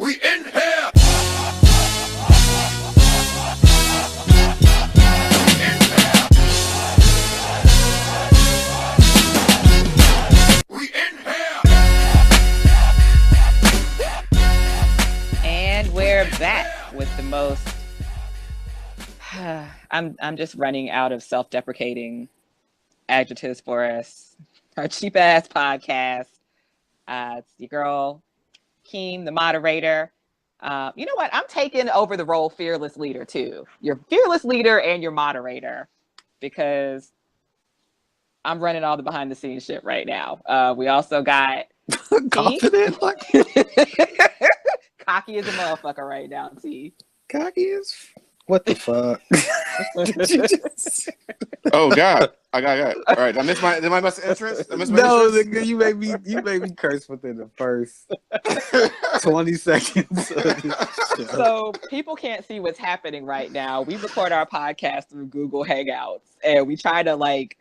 We in here. We in here. And we're back with the most. I'm just running out of self-deprecating adjectives for us. Our cheap ass podcast. It's your girl, Keem, the moderator. You know what? I'm taking over the role fearless leader too. Your fearless leader and your moderator, because I'm running all the behind the scenes shit right now. We also got confident, cocky as a motherfucker right now. T. Cocky as what the fuck? Oh God, I got. All right, I missed my best entrance. No, nigga, you made me curse within the first 20 seconds. So people can't see what's happening right now. We record our podcast through Google Hangouts, and we try to mute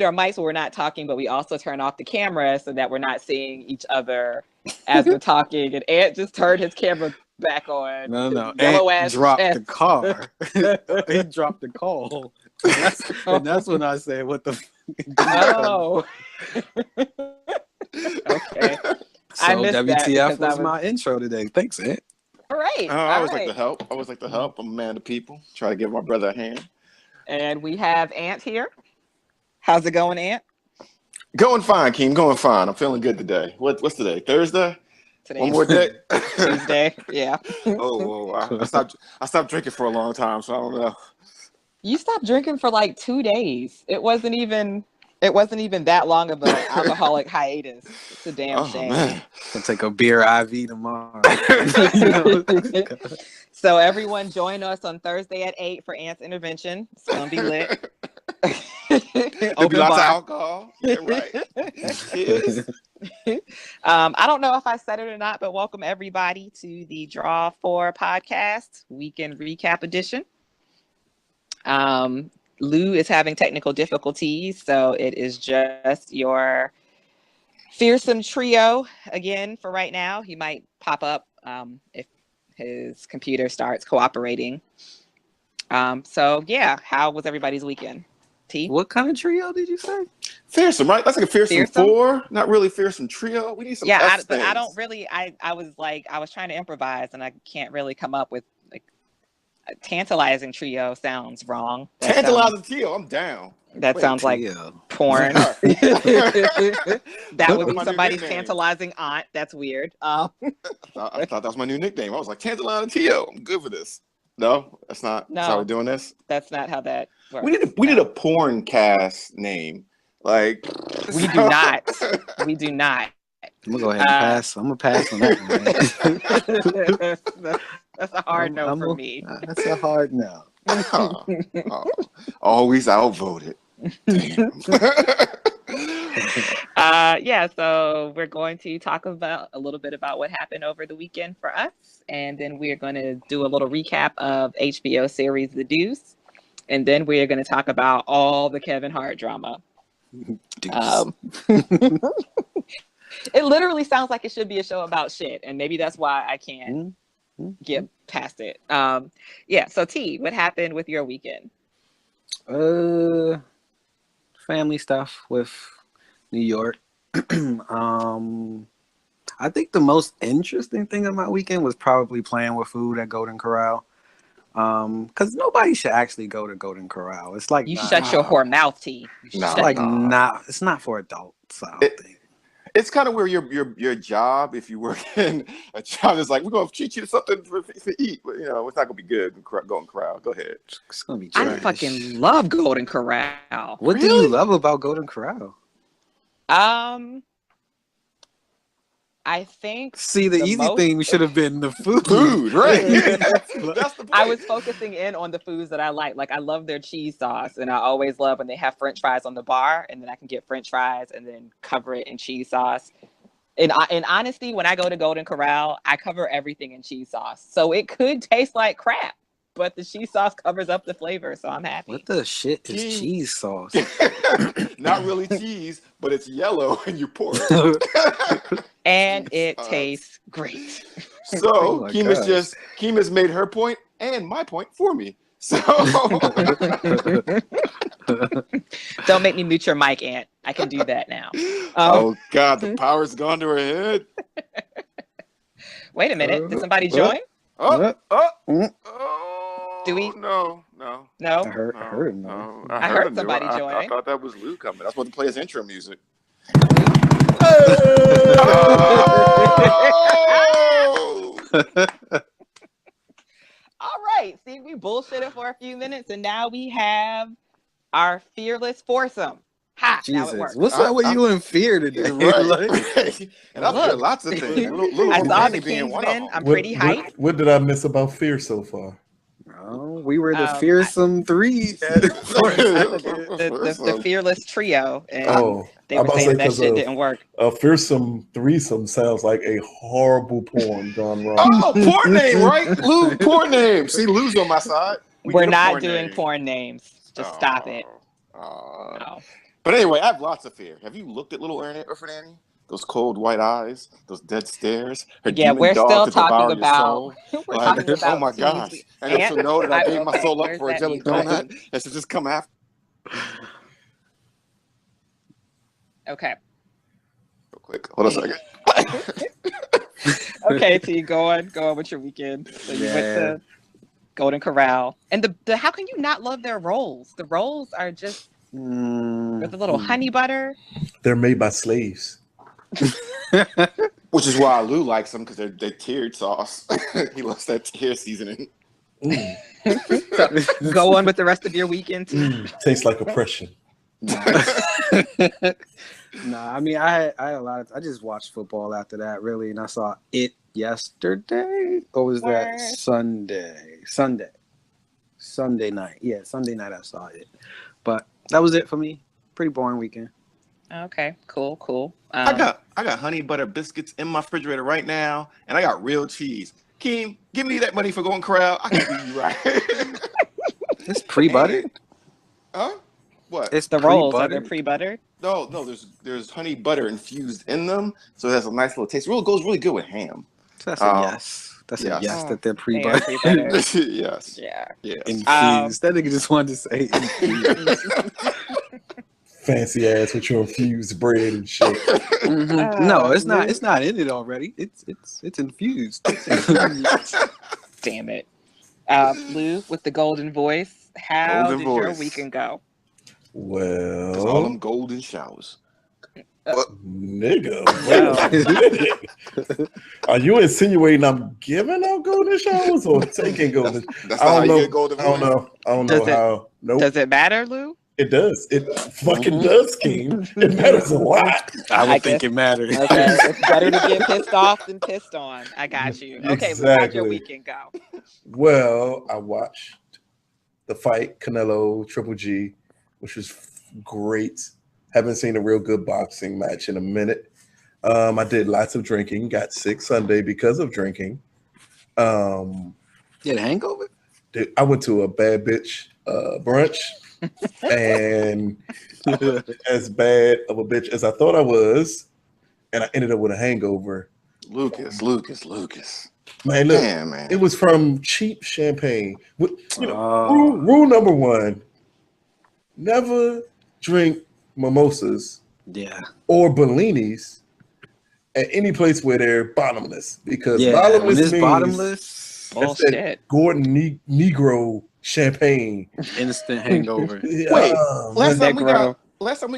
our mics when we're not talking, but we also turn off the camera so that we're not seeing each other as we're talking. And Ant just turned his camera back on. No. Ant dropped the car. He dropped the call. And that's when I said, what the fuck? Oh. Okay. So I missed WTF that was my intro today. Thanks, Ant. All right. I always like to help. I'm a man of people. Try to give my brother a hand. And we have Ant here. How's it going, Ant? Going fine, Keem. Going fine. I'm feeling good today. What's today? Thursday? Today's One more day. Tuesday. Yeah. I stopped drinking for a long time, so I don't know. You stopped drinking for like 2 days. It wasn't even that long of an alcoholic hiatus. It's a damn shame. Man. I'll take a beer IV tomorrow. So everyone join us on Thursday at 8 for Ant's intervention. It's gonna be lit. There'll be lots of alcohol. Yeah, right. Yes. I don't know if I said it or not, but welcome everybody to the Draw 4 podcast weekend recap edition. Lou is having technical difficulties, so it is just your fearsome trio again for right now. He might pop up if his computer starts cooperating. So yeah, how was everybody's weekend? T? What kind of trio did you say? Fearsome, right? That's like a fearsome 4, not really fearsome trio. We need some. But I don't really. I was trying to improvise, and I can't really come up with like a tantalizing trio. Sounds wrong. Tantalizing trio. I'm down. That sounds like porn. That would be somebody's tantalizing aunt. That's weird. I thought that was my new nickname. I was like, tantalizing trio. I'm good for this. No, that's not. No, that's how we're doing this. That's not how that works. We need a porn cast name. Like we do not. We do not. I'm gonna go ahead and pass. I'm gonna pass on that one. That's a hard no for me. That's a hard no. Always outvoted. Damn. So we're going to talk about a little bit about what happened over the weekend for us, and then we're going to do a little recap of HBO series The Deuce, and then we're going to talk about all the Kevin Hart drama. It literally sounds like it should be a show about shit, and maybe that's why I can't get past it. So T, what happened with your weekend? Family stuff with New York. I think the most interesting thing of my weekend was probably playing with food at Golden Corral. Because nobody should actually go to Golden Corral. It's like you shut your whore mouth, T. It's not for adults. I don't think. It's kind of where your job, if you work in a job, is like, we're gonna treat you to something to eat, but it's not gonna be good. Golden Corral, go ahead. It's gonna be trash. I fucking love Golden Corral. What do you love about Golden Corral? I think. See, the easy thing should have been the food. Food, right? That's the point. I was focusing in on the foods that I like. Like, I love their cheese sauce, and I always love when they have French fries on the bar, and then I can get French fries and then cover it in cheese sauce. And in honesty, when I go to Golden Corral, I cover everything in cheese sauce, so it could taste like crap, but the cheese sauce covers up the flavor, so I'm happy. What the shit is cheese sauce? Not really cheese, but it's yellow and you pour it. And it tastes great. So my Keem has made her point and my point for me. So Don't make me mute your mic, Aunt. I can do that now. oh God, the power's gone to her head. Wait a minute. Did somebody join? Oh, Do we? No. No. I heard him. No. I heard somebody I join. thought that was Lou coming. I was supposed to play his intro music. All right. See, we bullshitted for a few minutes, and now we have our fearless foursome. Ha! Now it Jesus, works. what's up with you in fear today? Right. And I feel Look. lots of things. Little I saw the being one of them. Kingsman. I'm pretty hyped. What did I miss about fear so far? Oh, we were the fearsome three. The fearless trio. And they were saying that shit didn't work. A fearsome threesome sounds like a horrible porn gone wrong. Oh, porn name, right? Lou, porn name. See, Lou's on my side. We're not doing porn names. Just stop it. No. But anyway, I have lots of fear. Have you looked at little Orphan Annie? Those cold white eyes, those dead stares. Her we're still talking about. Oh my gosh! And you should know that I gave my soul up for a jelly donut. It should just come after. Okay. Real quick, hold on a second. Okay, T, go on with your weekend. So you went to Golden Corral, and the how can you not love their rolls? The rolls are just with a little honey butter. They're made by slaves. Which is why Lou likes them, because they're tiered sauce. He loves that tier seasoning. So, go on with the rest of your weekend. Tastes like oppression. Nah, I mean, I had a lot of. I just watched football after that, really, and I saw it yesterday. Or was that Sunday? Sunday night. Yeah, Sunday night I saw it. But that was it for me. Pretty boring weekend. Okay, cool. I got honey butter biscuits in my refrigerator right now, and I got real cheese. Keem, give me that money for Golden Corral. I can do you right. It's pre-buttered. Huh? What? It's the rolls. Are they pre-buttered? No. There's honey butter infused in them, so it has a nice little taste. It goes really good with ham. So that's a yes. That's a yes that they're pre-buttered. Yes. Yeah. Infused. That nigga just wanted to say infused. Fancy ass with your infused bread and shit. No, it's not. It's not in it already. It's infused. Damn it, Lou with the golden voice. How did your weekend go? Well, all them golden showers. Nigga, are you insinuating I'm giving out golden showers or taking golden? That's not how you get golden voice. I don't know how. Nope. Does it matter, Lou? It does. It fucking does, Keem. It matters a lot. I would think it matters. Okay, it's better to get pissed off than pissed on. I got you. Okay, Exactly. how'd your weekend go? Well, I watched the fight, Canelo Triple G, which was great. Haven't seen a real good boxing match in a minute. I did lots of drinking. Got sick Sunday because of drinking. You had a hangover? Dude, I went to a bad bitch brunch. And as bad of a bitch as I thought I was, and I ended up with a hangover. Lucas. Man, look, damn, man. It was from cheap champagne. Rule number one: never drink mimosas, or Bellinis at any place where they're bottomless, because bottomless means bottomless. Bullshit. Gordon Negro champagne. Instant hangover. Wait, last time we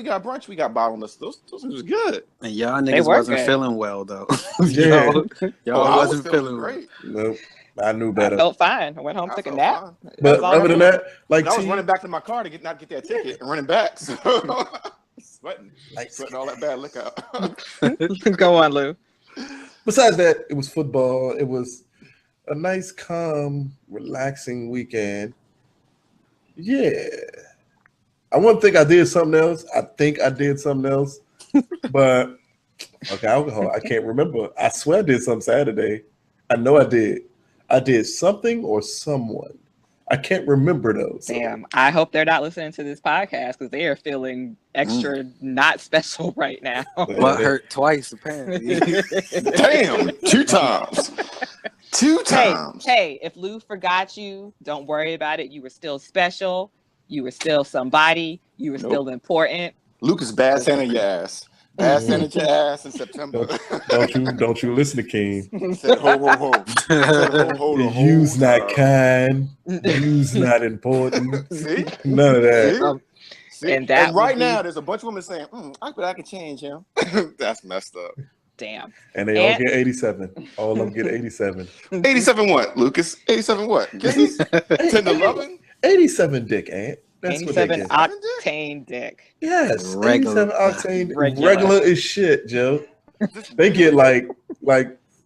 got brunch, we got bottomless. Those was good. And y'all niggas wasn't feeling well though. Yeah. y'all wasn't feeling great. Nope. I knew better. I felt fine. I went home, took a nap. But other than that, like I was running back to my car to not get that ticket and running back. So sweating all that bad liquor out. Go on, Lou. Besides that, it was football. It was a nice, calm, relaxing weekend. Yeah. I wouldn't think I did something else. I think I did something else. But, okay, alcohol. I can't remember. I swear I did something Saturday. I know I did. I did something or someone. I can't remember those. Damn. I hope they're not listening to this podcast because they are feeling extra not special right now. Butt hurt twice, apparently. Damn, 2 times. 2 times. Hey, if Lou forgot you, don't worry about it. You were still special. You were still somebody. You were still important. Lucas, bad Santa your ass. Bad Santa your ass in September. Don't you listen to King. Said ho ho ho. Said ho ho the whole You's not time. kind. You's not important. See? None of that. See? And right now, there's a bunch of women saying, I bet I can change him. That's messed up. Damn. And they all get 87. All of them get 87. 87 what, Lucas? 87 what? Kisses? 10 to 11? 87 dick, Aunt. That's what they 87 get. octane dick. Yes, Regular. 87 octane. Regular as shit, Joe. They get like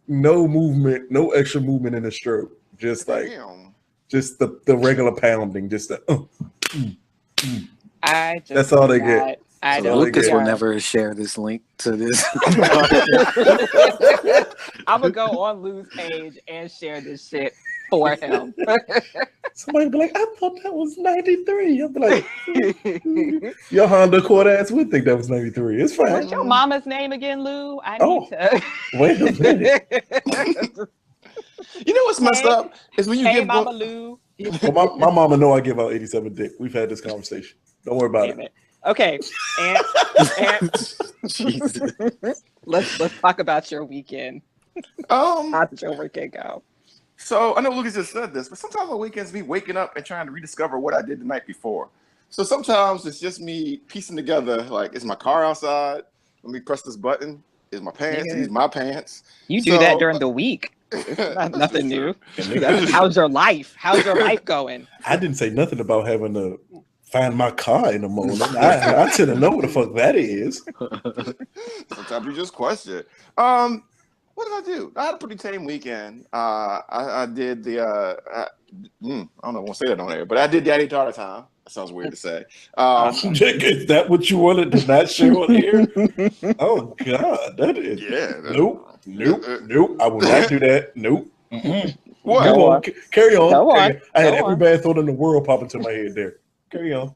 no movement, no extra movement in the stroke. Just like just the regular pounding. Just the that's all they get. I don't. Lucas will never share this link to this. I'm gonna go on Lou's page and share this shit for him. Somebody be like, I thought that was 93. I'll be like, your Honda Accord ass would think that was 93. It's fine. What's your mama's name again, Lou? I need to. Wait a minute. You know what's messed up is when you give Mama Lou. Well, my mama know I give out 87 dick. We've had this conversation. Don't worry about it. Okay, and Jesus. let's talk about your weekend. How did your weekend go? So I know Lucas just said this, but sometimes on weekends me waking up and trying to rediscover what I did the night before. So sometimes it's just me piecing together, like, is my car outside? Let me press this button. Is my pants? These my pants? You do that during the week. Nothing new. How's your life? How's your life going? I didn't say nothing about having to find my car in the morning. I should have known what the fuck that is. Sometimes you just question. What did I do? I had a pretty tame weekend. I did the I don't know, I won't say that on air, but I did daddy daughter time. That sounds weird to say. Is that what you wanted to not share on here? Oh God, that is Nope. I will not do that. Nope. What? Carry on. Go on. I had every bad thought in the world pop into my head there. Carry on.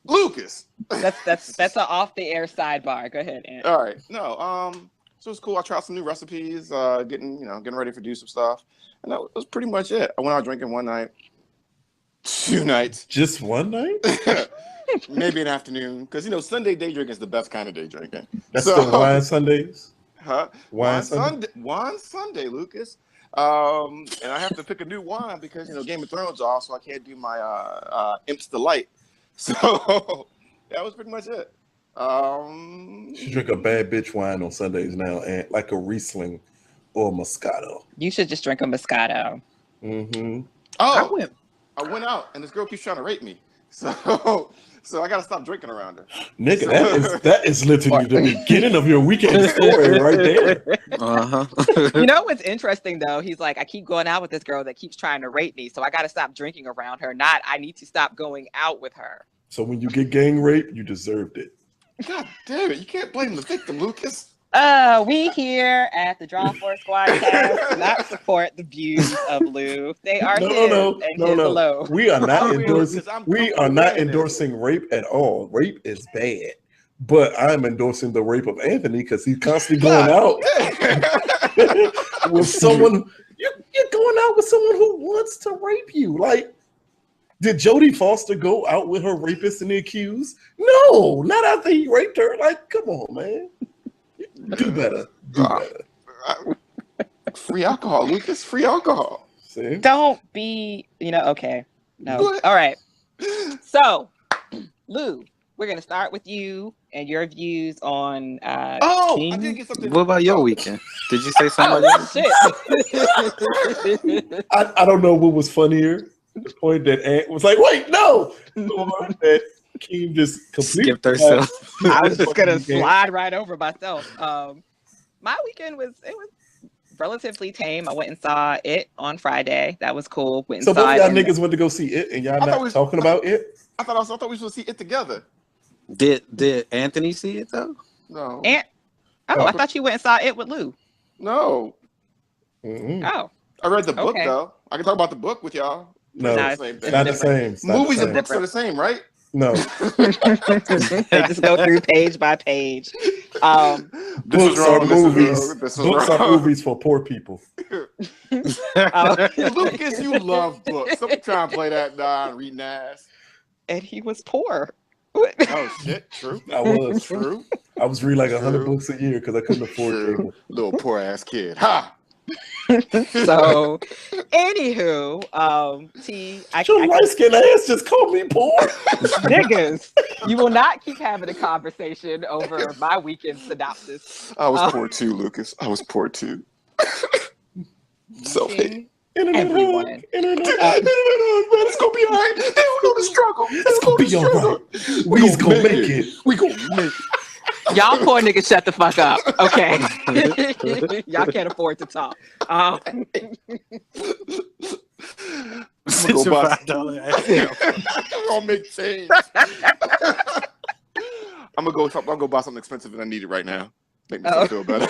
Lucas. That's an off the air sidebar. Go ahead, Ant. All right. No, so it's cool. I tried some new recipes, getting ready to do some stuff. And that was pretty much it. I went out drinking one night, 2 nights. Just one night? Maybe an afternoon. Because Sunday day drinking is the best kind of day drinking. That's the wine Sundays? Huh? Wine Sunday? Wine Sunday, Lucas. And I have to pick a new wine because Game of Thrones off, so I can't do my Imps Delight. So that was pretty much it. You drink a bad bitch wine on Sundays now, and like a Riesling or Moscato. You should just drink a Moscato. Mm-hmm. Oh, I went out and this girl keeps trying to rape me. So I gotta stop drinking around her. Nigga, that is literally the beginning of your weekend story right there. You know what's interesting though? He's like, I keep going out with this girl that keeps trying to rape me, so I gotta stop drinking around her. Not I need to stop going out with her. So when you get gang raped, you deserved it. God damn it! You can't blame the victim, Lucas. We here at the Draw 4 Squad cast do not support the views of Lou. They are no. alone. We are not endorsing. We are not endorsing rape at all. Rape is bad, but I'm endorsing the rape of Anthony because he's constantly going out with someone. You're going out with someone who wants to rape you. Like, did Jodie Foster go out with her rapist and the accused? No, not after he raped her. Like, come on, man. Do better. Free alcohol, Lucas. Free alcohol. See? Don't be, okay. No. All right. So, Lou, we're going to start with you and your views on I did get something. What about your weekend? Did you say something? Shit. I don't know what was funnier. The point that Ant was like, wait, no! Or that Keem just completely skipped herself. I was just gonna slide right over myself. My weekend was relatively tame. I went and saw It on Friday. That was cool. Went and so saw both it y'all niggas went to go see It, and y'all not talking about It. I thought we were supposed to see It together. Did Anthony see it though? No. I thought you went and saw It with Lou. No. Mm-hmm. Oh. I read the book though. I can talk about the book with y'all. No, No, it's not the same. Movies and books are the same, right? No. They just go through page by page. Books are movies. This was Books are wrong. movies for poor people. Lucas, you love books. Don't try and play that non-reading ass. And he was poor. Oh shit! True. I was. True. I was reading like 100 True. books a year because I couldn't afford True. cable. Little poor ass kid. Ha! So, anywho, Your light skinned ass just called me poor. niggas, you will not keep having a conversation over my weekend synopsis. I was poor too, Lucas. I was poor too. Self-hate. Internet Everyone. hug. Internet Man, hug. it's gonna be alright. They don't know the struggle. It's gonna be alright. We gonna make it. We gonna make it. Y'all poor niggas shut the fuck up, okay? Y'all can't afford to talk. I'm Sit your $5 I'm gonna make change. I'm gonna go buy something expensive and I need it right now. Make me feel better.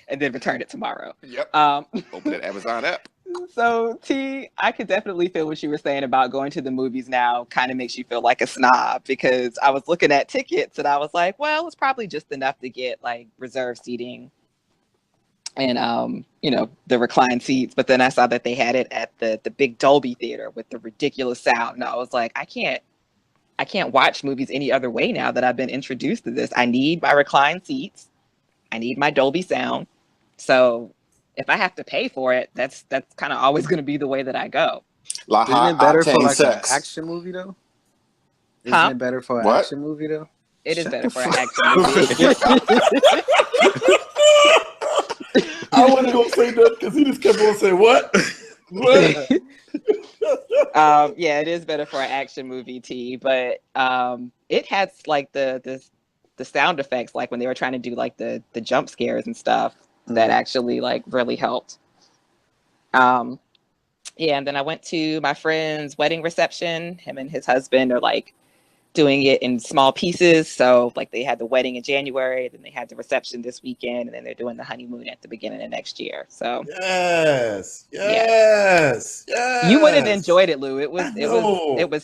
And then return it tomorrow. Yep. Open that Amazon app. So T, I could definitely feel what you were saying about going to the movies now kind of makes you feel like a snob, because I was looking at tickets and I was like, well, it's probably just enough to get like reserved seating and the reclined seats. But then I saw that they had it at the big Dolby theater with the ridiculous sound. And I was like, I can't watch movies any other way now that I've been introduced to this. I need my reclined seats. I need my Dolby sound. So if I have to pay for it, that's kind of always going to be the way that I go. Isn't it better for like an action movie though? Isn't it better for an action movie though? It is better for an action movie. I wasn't gonna say that because he just kept on saying what? What? Yeah, it is better for an action movie, T. But it has like the sound effects, like when they were trying to do like the jump scares and stuff, that actually like really helped. Yeah, and then I went to my friend's wedding reception. Him and his husband are like doing it in small pieces. So like they had the wedding in January, then they had the reception this weekend, and then they're doing the honeymoon at the beginning of next year. So yes. You would have enjoyed it, Lou. It was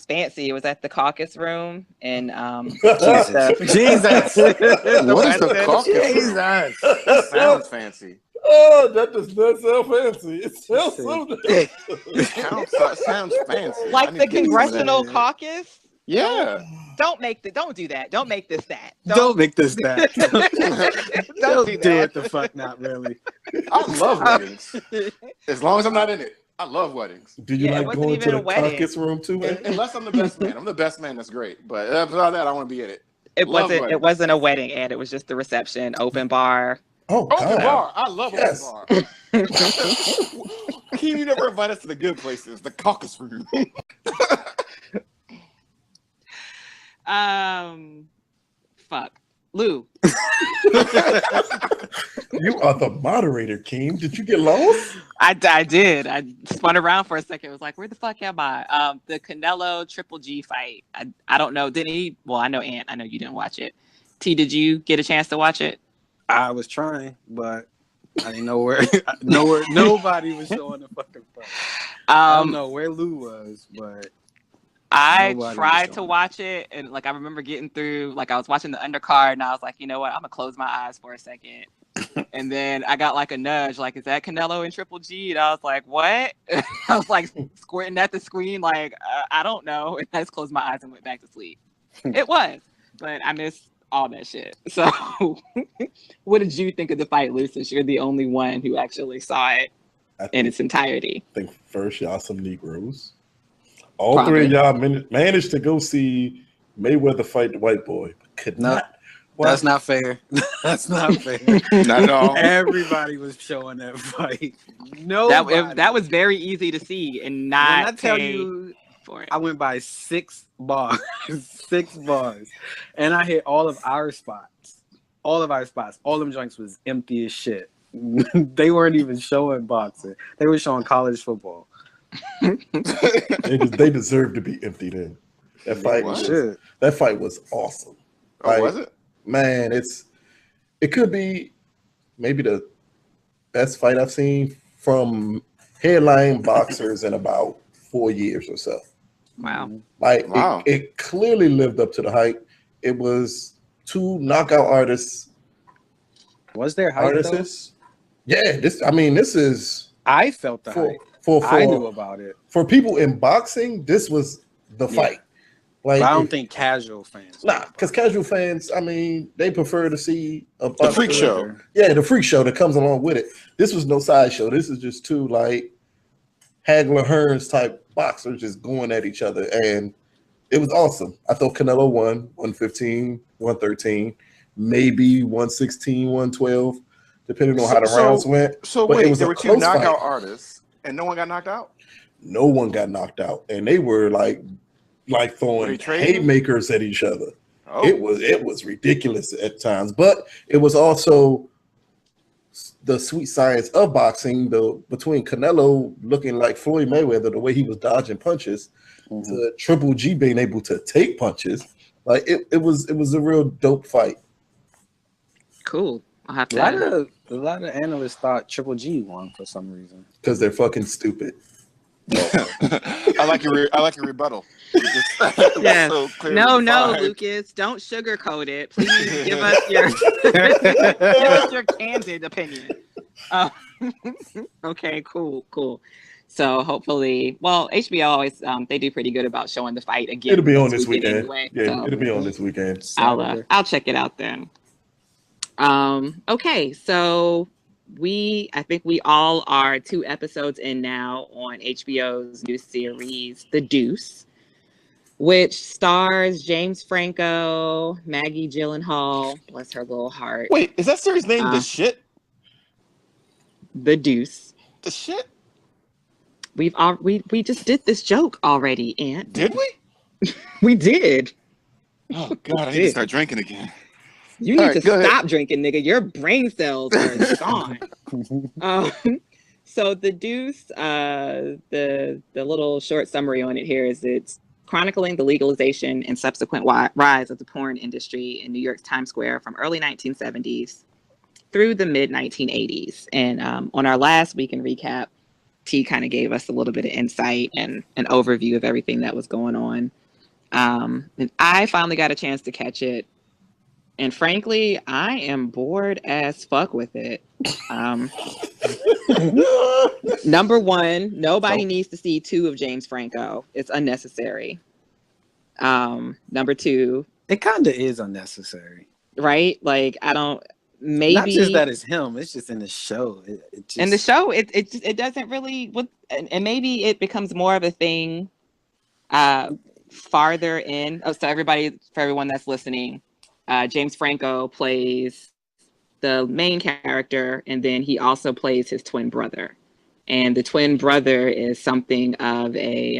fancy. It was at the caucus room and Jesus. What is the caucus? Jesus. That sounds fancy. Oh, that does not sound fancy. It sounds so nice. Sounds fancy. like the congressional caucus. Yeah. Don't do that. Don't make this that. Don't make this that. Don't do Do that. it the fuck not really. I love weddings. As long as I'm not in it. I love weddings. Do you Yeah, it like wasn't going to even the a wedding. caucus room too, man? Unless I'm the best man. I'm the best man, that's great. But after all that, I want to be in it. It Love wasn't. weddings. It wasn't a wedding, and it was just the reception, open bar. Oh, Open God. bar. I love Yes. open bar. Keem, you never invite us to the good places, the caucus room. Fuck. Lou. You are the moderator, Keem. Did you get lost? I did. I spun around for a second. It was like, where the fuck am I? The Canelo Triple G fight. I don't know. Did he? Well, I know Ant. I know you didn't watch it. T, did you get a chance to watch it? I was trying, but I didn't know where nobody was showing the fucking fight. I don't know where Lou was, but I nobody tried was to showing watch it, and like I remember getting through, like I was watching the undercard, and I was like, you know what, I'm gonna close my eyes for a second. And then I got like a nudge, like, is that Canelo and Triple G? And I was like, what? I was like squinting at the screen, like, I don't know. And I just closed my eyes and went back to sleep. It was, but I missed all that shit. So what did you think of the fight, Lou, since you're the only one who actually saw it in its entirety? I think first y'all some Negroes. All three of y'all managed to go see Mayweather fight the white boy. Could not. That's not fair. That's not fair. Not at all. Everybody was showing that fight. No, that was very easy to see and not. When I tell you, for it. I went by 6 bars, 6 bars, and I hit all of our spots. All of our spots. All them joints was empty as shit. They weren't even showing boxing. They were showing college football. They deserve to be empty then. That fight was awesome. Oh, was it? Man, it could be maybe the best fight I've seen from headline boxers in about 4 years or so. Wow. Like Wow. it clearly lived up to the hype. It was two knockout artists. Was there hype though? Yeah, this is I felt the hype. I knew about it. For people in boxing, this was the fight. Like, but I don't think casual fans. Nah, because casual fans, I mean, they prefer to see the freak show. Yeah, the freak show that comes along with it. This was no sideshow. This is just two like Hagler Hearns type boxers just going at each other, and it was awesome. I thought Canelo won 115, 113, maybe 116, 112, depending on how the rounds went. So but wait, it was there a were two close knockout fight. artists, and no one got knocked out? No one got knocked out, and they were like throwing haymakers at each other. Oh. It was ridiculous at times, but it was also the sweet science of boxing. Between Canelo looking like Floyd Mayweather, the way he was dodging punches, to Triple G being able to take punches, like it was a real dope fight. Cool. I'll have to. A lot of analysts thought Triple G won for some reason because they're fucking stupid. I like your rebuttal. Yeah. So no, Lucas, don't sugarcoat it. Please give us your candid opinion. Okay, cool. So hopefully, well, HBO always they do pretty good about showing the fight again. It'll be on this weekend. Anyway, yeah, so it'll be on this weekend. I'll check it out then. Okay, so I think we all are 2 episodes in now on HBO's new series, The Deuce, which stars James Franco, Maggie Gyllenhaal, bless her little heart. Wait, is that series named The Shit? The Deuce. The Shit? We just did this joke already, Ant. Did we? We did. Oh God, I need to start drinking again. You need to stop drinking, nigga. Your brain cells are gone. So The Deuce, the little short summary on it here is it's chronicling the legalization and subsequent rise of the porn industry in New York's Times Square from early 1970s through the mid 1980s. And on our last weekend recap, T kind of gave us a little bit of insight and an overview of everything that was going on. And I finally got a chance to catch it. And frankly, I am bored as fuck with it. Number one, nobody needs to see 2 of James Franco. It's unnecessary. Number 2, it kind of is unnecessary, right? Like maybe not just that it's him. It's just in the show. In the show, it doesn't really. And maybe it becomes more of a thing farther in. Oh, so for everyone that's listening. James Franco plays the main character, and then he also plays his twin brother. And the twin brother is something of a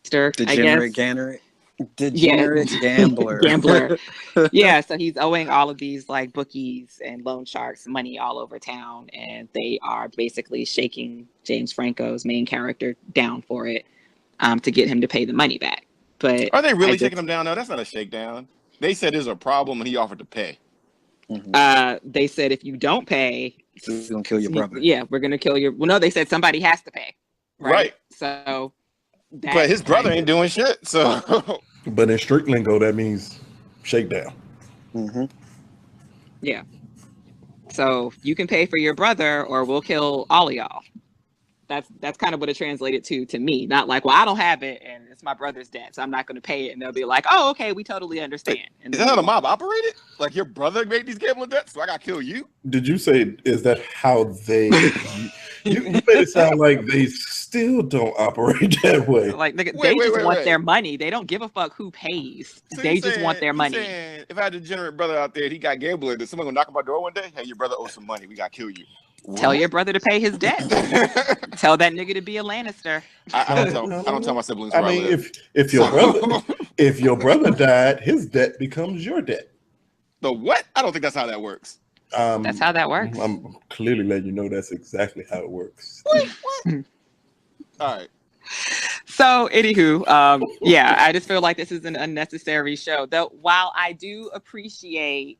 degenerate gambler. Yeah, so he's owing all of these like bookies and loan sharks money all over town, and they are basically shaking James Franco's main character down for it to get him to pay the money back. But are they really taking him down? No, that's not a shakedown. They said there's a problem and he offered to pay. They said if you don't pay, we're gonna kill your brother. Yeah, we're gonna kill your. Well, no, they said somebody has to pay. Right. So, but his brother ain't doing shit. So, but in street lingo, that means shakedown. Yeah. So you can pay for your brother, or we'll kill all of y'all. That's kind of what it translated to me. Not like, well, I don't have it and it's my brother's debt, so I'm not going to pay it. And they'll be like, oh, okay, we totally understand. And is that how the mob operated? Like your brother made these gambling debts, so I got to kill you? Did you say, is that how they... you made it sound like they still don't operate that way. Like they just want their money. They don't give a fuck who pays. So they just want their money. If I had a degenerate brother out there and he got gambling, is someone going to knock on my door one day? Hey, your brother owes some money. We got to kill you. Tell your brother to pay his debt. Tell that nigga to be a Lannister. I don't tell my siblings. I mean, if your brother died, his debt becomes your debt. The what? I don't think that's how that works. That's how that works. I'm clearly letting you know that's exactly how it works. What? All right. So, anywho, yeah, I just feel like this is an unnecessary show. Though, while I do appreciate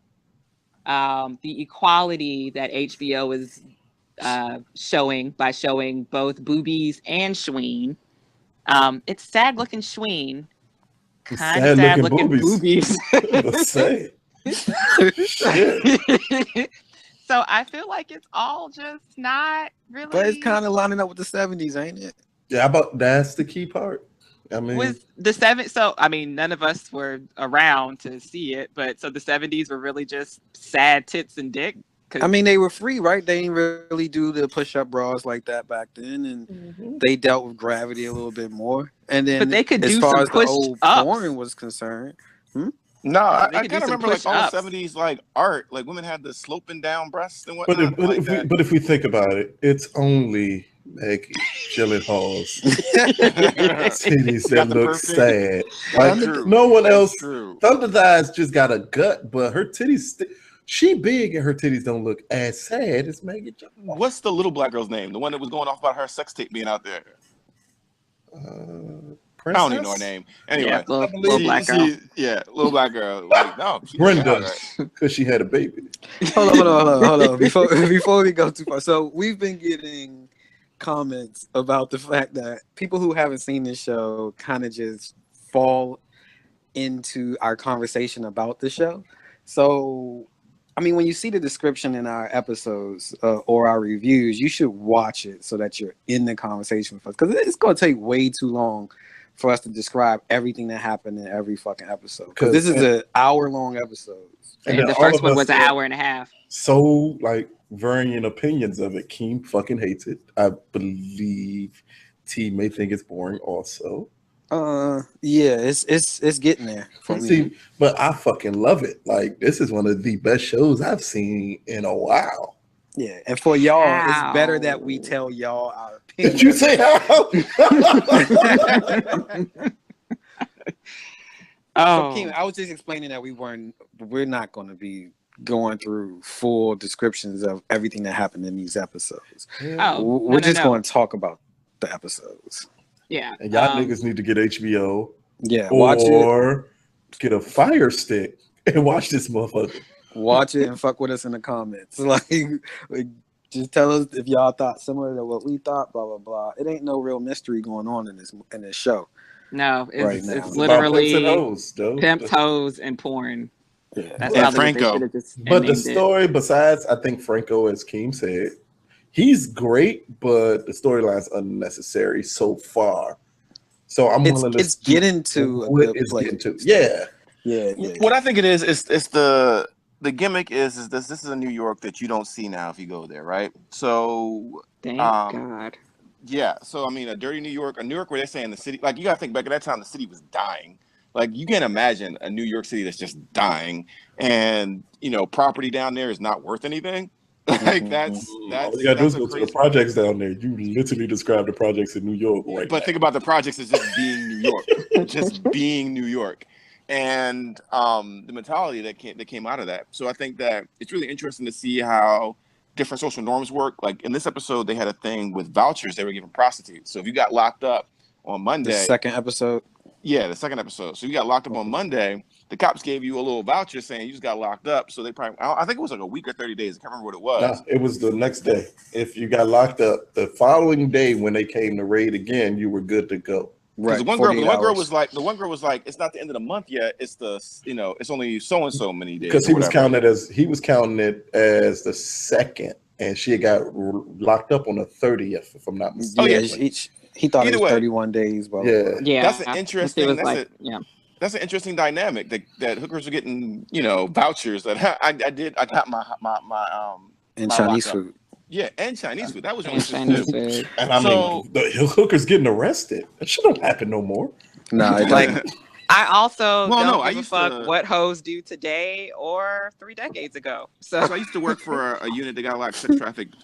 the equality that HBO is showing by showing both boobies and Schween, It's sad looking Schween. Kind of Sad sad looking looking boobies. Let's say. Shit. So I feel like it's all just not really. But it's kind of lining up with the 70s, ain't it? Yeah, but that's the key part. I mean, Was the so I mean, none of us were around to see it, but so the 70s were really just sad tits and dick. I mean, they were free, right? They didn't really do the push-up bras like that back then, and they dealt with gravity a little bit more. And then, but they could as do far some as the old push-ups. porn was concerned, No, I They could do kind of some remember like old push-ups. 70s like art, like women had the sloping down breasts and but whatnot. if we think about it, it's only Maggie Gyllenhaal's titties that look sad. Like True. no one That's else. true. Thunder Thighs just got a gut, but her titties, she big and her titties don't look as sad as Maggie Gyllenhaal. What's the little black girl's name? The one that was going off about her sex tape being out there. I don't even know her name. Anyway, Yeah, little black girl. Little black girl. Like, no, Brenda, because she had a baby. hold on. Before we go too far, so we've been getting comments about the fact that people who haven't seen this show kind of just fall into our conversation about the show. So, I mean, when you see the description in our episodes or our reviews, you should watch it so that you're in the conversation with us, because it's going to take way too long for us to describe everything that happened in every fucking episode. Because this is an hour-long episode. And the first one was an hour and a half. So, like, varying opinions of it. Keem fucking hates it. I believe T may think it's boring also. Yeah, it's getting there for me. See, but I fucking love it. Like, this is one of the best shows I've seen in a while. Yeah, and for y'all, it's better that we tell y'all our opinion. Did you say how? So, Keem, I was just explaining that we're not going to be going through full descriptions of everything that happened in these episodes. We're just going to talk about the episodes. Yeah. And y'all niggas need to get HBO. Yeah, watch it. Or get a Fire Stick and watch this motherfucker. Watch it and fuck with us in the comments. Like just tell us if y'all thought similar to what we thought, blah, blah, blah. It ain't no real mystery going on in this show. No, right now. it's literally pimps, hoes, and porn. Yeah. That's and how Franco. But the story, besides, I think Franco, as Keem said, he's great, but the storyline's unnecessary so far. So I'm willing to. It's getting to what it's getting to. Yeah. What I think it is it's the gimmick is this is a New York that you don't see now if you go there, right? So thank God. Yeah, so I mean, a dirty New York where they're saying the city, like you gotta think back at that time, the city was dying. Like you can't imagine a New York City that's just dying, and property down there is not worth anything. Like that's all you gotta do is go to the projects down there. You literally describe the projects in New York, right? But think about the projects as just being New York, just being New York, and the mentality that came out of that. So I think that it's really interesting to see how different social norms work. Like in this episode, they had a thing with vouchers they were giving prostitutes. So if you got locked up on Monday, the second episode. Yeah, the second episode. So you got locked up on Monday. The cops gave you a little voucher saying you just got locked up. So they probably, I think it was like a week or 30 days. I can't remember what it was. No, it was the next day. If you got locked up, the following day when they came to raid again, you were good to go. Right. The one girl was like, it's not the end of the month yet. It's it's only so and so many days. Because he was counting it as the second, and she got locked up on the 30th, if I'm not mistaken. He thought it was 31 days. Blah, blah, blah. Yeah, that's an interesting. That's an interesting dynamic that hookers are getting, vouchers that I got my and Chinese food. Yeah, and Chinese food. That was Chinese food. And I mean, the hookers getting arrested. That shit don't happen no more. No, like I also don't give a fuck what hoes do today or 3 decades ago. So I used to work for a unit that got a lot of sex trafficked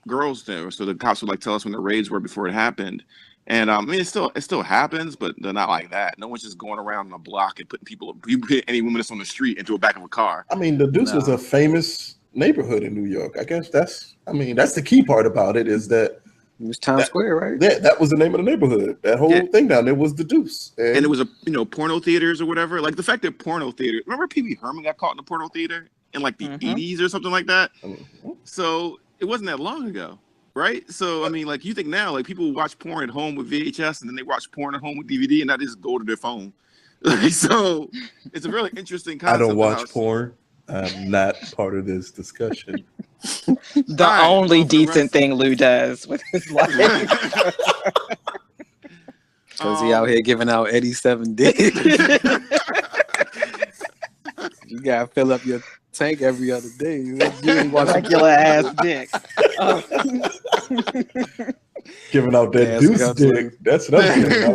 girls there. So the cops would tell us when the raids were before it happened. And I mean, it still happens, but they're not like that. No one's just going around the block and putting any woman that's on the street into the back of a car. I mean, the Deuce was a famous neighborhood in New York. I guess that's the key part about it is that it was Times Square, right? That was the name of the neighborhood. That whole thing down there was the Deuce, and it was porno theaters or whatever. Like the fact that porno theater. Remember, Pee-wee Herman got caught in a porno theater in like the 80s or something like that. So it wasn't that long ago. right? So I mean, like you think now, like people watch porn at home with VHS, and then they watch porn at home with DVD, and not just go to their phone. So it's a really interesting I concept. don't watch porn. I'm not part of this discussion. The only decent thing Lou does with his life. Because he out here giving out 87 dicks. You gotta fill up your tank every other day. You ain't watching Regular ass dick. Giving out that Deuce dick. That's what I'm giving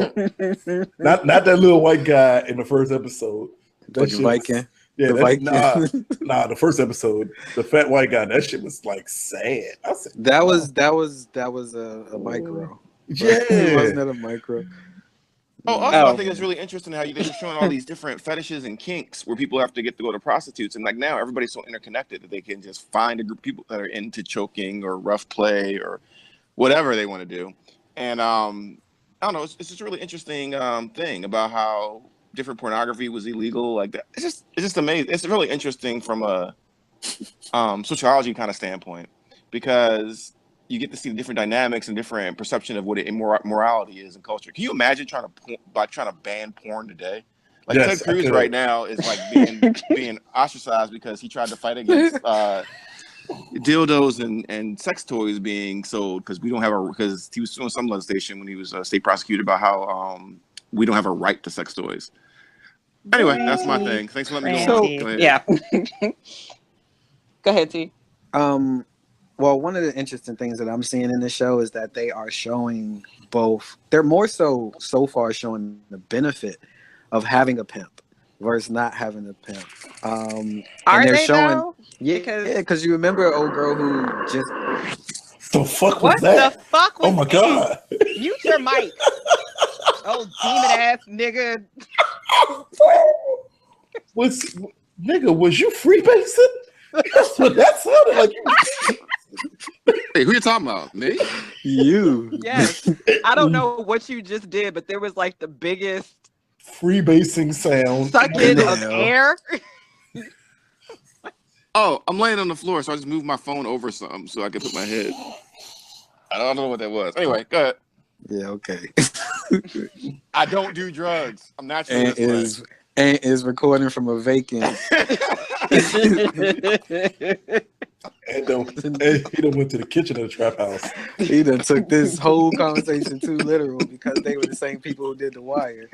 out. Not that little white guy in the first episode. The Viking. Yeah, the first episode, the fat white guy. That shit was like sad. I said, that was a micro. Yeah, wasn't that a micro? I think it's really interesting how they're showing all these different fetishes and kinks where people have to get to go to prostitutes, and like now everybody's so interconnected that they can just find a group of people that are into choking or rough play or whatever they want to do. And I don't know, it's just a really interesting thing about how different pornography was illegal. Like that, it's just amazing. It's really interesting from a sociology kind of standpoint because you get to see the different dynamics and different perception of what morality is in culture. Can you imagine trying to ban porn today? Like Ted Cruz right now is like being ostracized because he tried to fight against dildos and sex toys being sold because because he was suing some legislation when he was state prosecutor about how we don't have a right to sex toys. Anyway, that's my thing. Thanks for letting me go. Go ahead. Yeah. Go ahead, T. Well, one of the interesting things that I'm seeing in the show is that they are showing both. They're more so far showing the benefit of having a pimp versus not having a pimp. And they're showing, though? Because you remember an old girl who just. The fuck was that? What the fuck was Oh my god! Mute your mic. Oh, demon ass nigga. Was you freebasing? That's what that sounded like. Hey, who you talking about? Me? You. Yes. I don't know what you just did, but there was like the biggest freebasing sound. Sucking of air. Oh, I'm laying on the floor, so I just moved my phone over something so I could put my head. I don't know what that was. Anyway, go ahead. Yeah, okay. I don't do drugs. I'm naturally and is recording from a vacant. And he done went to the kitchen of the trap house. He done took this whole conversation too literal because they were the same people who did The Wire.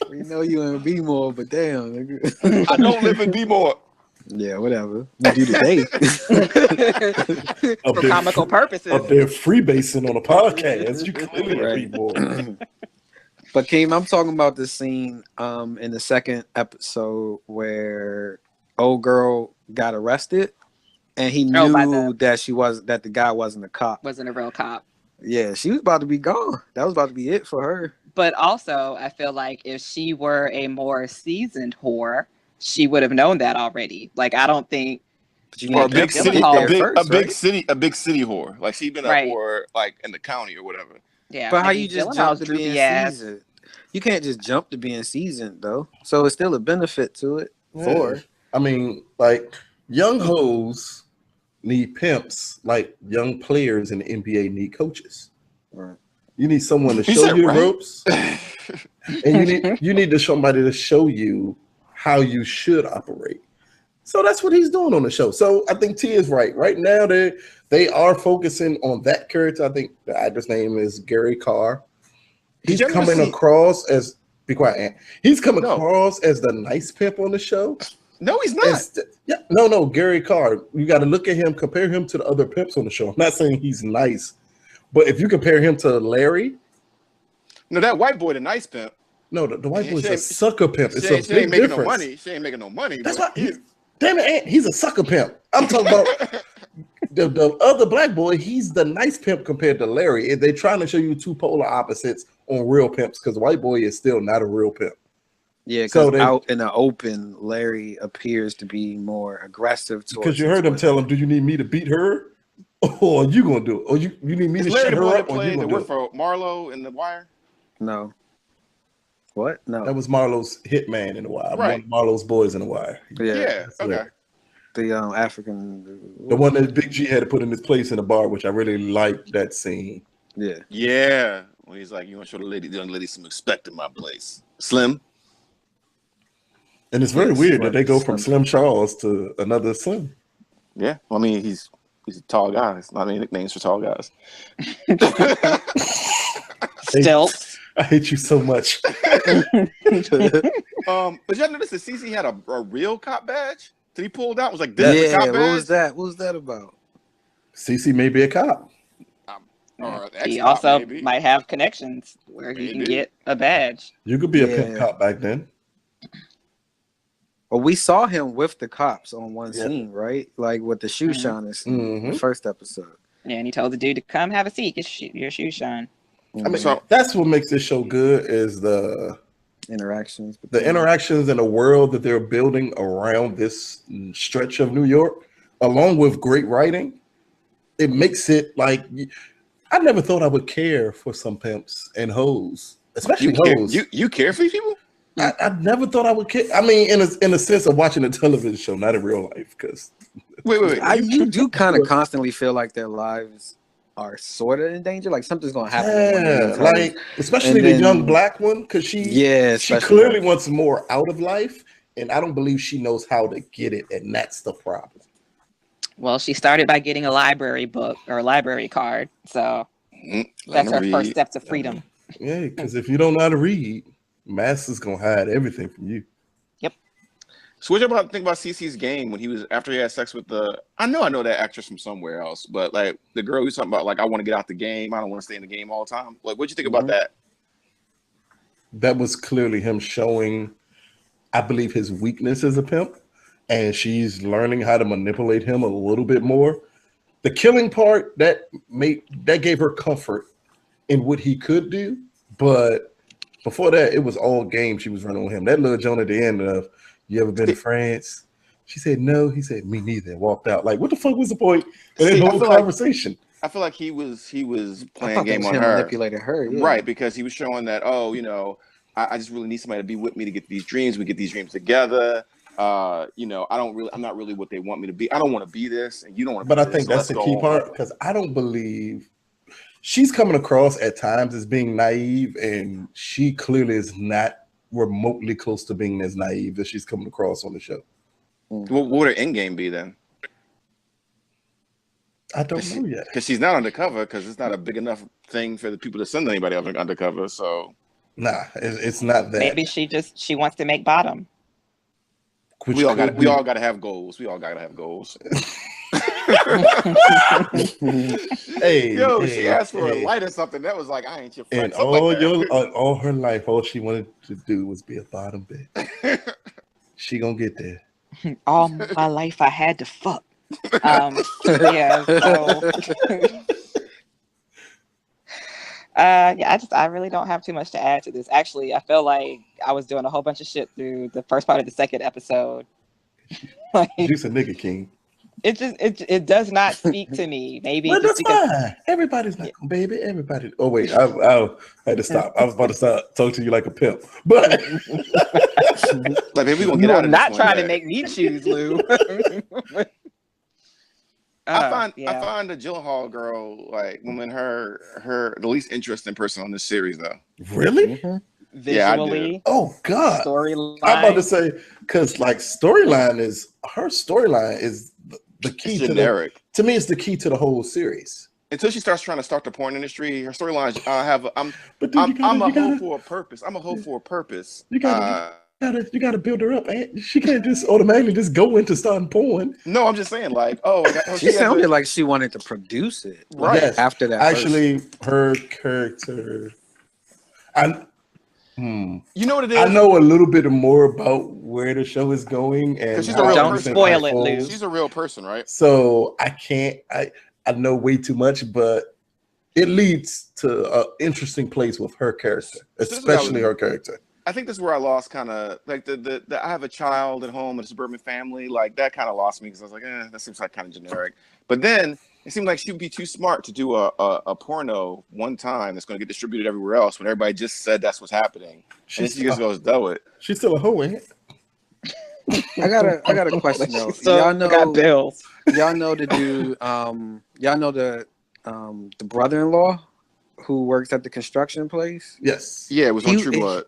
We know you in B-more, but damn. Nigga. I don't live in B-more. Yeah, whatever. You do today. For comical purposes. Up there freebasing on a podcast. You clearly are B-more. But Keem, I'm talking about the scene in the second episode where old girl got arrested and he knew that the guy wasn't a cop. Wasn't a real cop. Yeah, she was about to be gone. That was about to be it for her. But also, I feel like if she were a more seasoned whore, she would have known that already. Like, I don't think. Or a big city whore. Like she'd been a whore, like in the county or whatever. Yeah, but how you just jump to being seasoned? You can't just jump to being seasoned though. So it's still a benefit to it. Yeah. I mean, like young hoes need pimps, like young players in the NBA need coaches. Right. You need someone to show you the ropes, and you need somebody to show you how you should operate. So that's what he's doing on the show. So I think T is right. Right now they are focusing on that character. I think the actor's name is Gary Carr. He's coming across as He's coming across as the nice pimp on the show. No, he's not. No, Gary Carr. You got to look at him, compare him to the other pimps on the show. I'm not saying he's nice, but if you compare him to Larry, no, that white boy, the nice pimp. No, the white boy's a sucker pimp. It's a big ain't making difference. No money. She ain't making no money. That's why. Damn it, he's a sucker pimp. I'm talking about the other black boy. He's the nice pimp compared to Larry. They're trying to show you two polar opposites on real pimps because white boy is still not a real pimp. Yeah, because out in the open, Larry appears to be more aggressive. Because you heard him tell him, "Do you need me to beat her, or are you gonna do it? Or you need me to shut her up, or you gonna do it?" For Marlo in The Wire? No. What? No. That was Marlo's hitman in The Wire. Right. Marlo's boys in The Wire. Yeah. Okay. The African, The one that Big G had to put in his place in the bar, which I really liked that scene. yeah. Yeah. When he's like, you want to show the young lady some respect in my place. Slim. And it's very Yes, weird that right. they go from Slim. Slim Charles to another Slim. Yeah. Well, I mean, he's a tall guy. It's not any nicknames for tall guys. Stilts. I hate you so much. But y'all notice that CC had a real cop badge that he pulled out? It was like this is a cop Yeah, badge? what was that? What was that about? CC may be a cop. Or He ex-cop, also maybe. might have connections where he can Maybe. get a badge. You could be a Yeah. pimp cop back then. Well, we saw him with the cops on one Yeah. scene, right? Like with the shoe shiners in the Mhm. first episode. Yeah, and he told the dude to come have a seat, get your shoes shine. I mean, So- that's what makes this show good is the Interactions. interactions in the world that they're building around this stretch of New York, along with great writing. It makes it like I never thought I would care for some pimps and hoes, especially hoes. You care for these people? I never thought I would care. I mean, in a sense of watching a television show, not in real life, because Wait. You do kind of constantly feel like their lives are sort of in danger. Like something's gonna happen. to one of yeah, these like hoes. especially And the then- young black one, because she especially clearly her. wants more out of life, and I don't believe she knows how to get it, and that's the problem. Well, she started by getting a library book or a library card. So that's her first step to freedom. Yeah, because if you don't know how to read, Master's gonna hide everything from you. So what y'all think about CC's game when he was after he had sex with the I know that actress from somewhere else, but like the girl who's talking about like I want to get out the game, I don't want to stay in the game all the time. Like what'd you think about that? That was clearly him showing, I believe, his weakness as a pimp, and she's learning how to manipulate him a little bit more. The killing part that gave her comfort in what he could do, but before that, it was all game. She was running with him. That little Joan at the end of "You ever been to France?" She said no. He said me neither. And walked out. Like what the fuck was the point of that See, I whole feel like- conversation? I feel like he was I playing thought that game was on him her. manipulating her. Yeah. Right, because he was showing that, I just really need somebody to be with me to get these dreams. We get these dreams together. I'm not really what they want me to be. I don't want to be this, and you don't want to But be I think this, that's so the let's key go part on. because I don't believe she's coming across at times as being naive, and she clearly is not remotely close to being as naive as she's coming across on the show. What would her end game be then? I don't know yet. Because she's not undercover, because it's not a big enough thing for the people to send anybody else undercover. So Nah, it's not that. Maybe she wants to make bottom. Which we all could got be. to have goals. We all got to have goals. Hey, Yo, hey, she asked for hey. a light or something. That was like, I ain't your friend. And Something like that. all her life, all she wanted to do was be a bottom bitch. She gonna get there. All my life I had to fuck. Yeah. So, I really don't have too much to add to this. Actually, I feel like I was doing a whole bunch of shit through the first part of the second episode. Like, Juice a nigga king. it does not speak to me. Maybe But just that's because fine. Everybody's not gonna baby. Everybody. Oh wait, I had to stop. I was about to start talking to you like a pimp, but Like, maybe we gonna you get are out of not this trying one to day. make me choose, Lou. I find the Gyllenhaal girl like woman her the least interesting person on this series though. really? Yeah, I do. Visually, Oh God. storyline. I'm about to say because like her storyline is the key It's to generic. to me. It's the key to the whole series. Until she starts trying to start the porn industry, her storyline. But dude, I'm a hoe for a purpose. I'm a hoe for a purpose. You gotta build her up. She can't just automatically just go into starting porn. No, I'm just saying, like, She sounded like she wanted to produce it. Right. Yes. After that. Actually, her character. you know what it is. I know a little bit more about where the show is going, and she's a real Don't person. spoil it, Lou. She's a real person, right? So I can't. I know way too much, but it leads to an interesting place with her character, this is what I especially was- her character. I think this is where I lost kind of like the I have a child at home in a suburban family, like that kind of lost me because I was like, that seems like kind of generic. But then it seemed like she would be too smart to do a porno one time that's going to get distributed everywhere else when everybody just said that's what's happening. And then she just goes, do it. She's still a hoe, ain't it? I got a question though. So Y'all know got bills. Y'all know the dude. Y'all know the brother-in-law who works at the construction place. Yes. Yeah, it was on True Blood.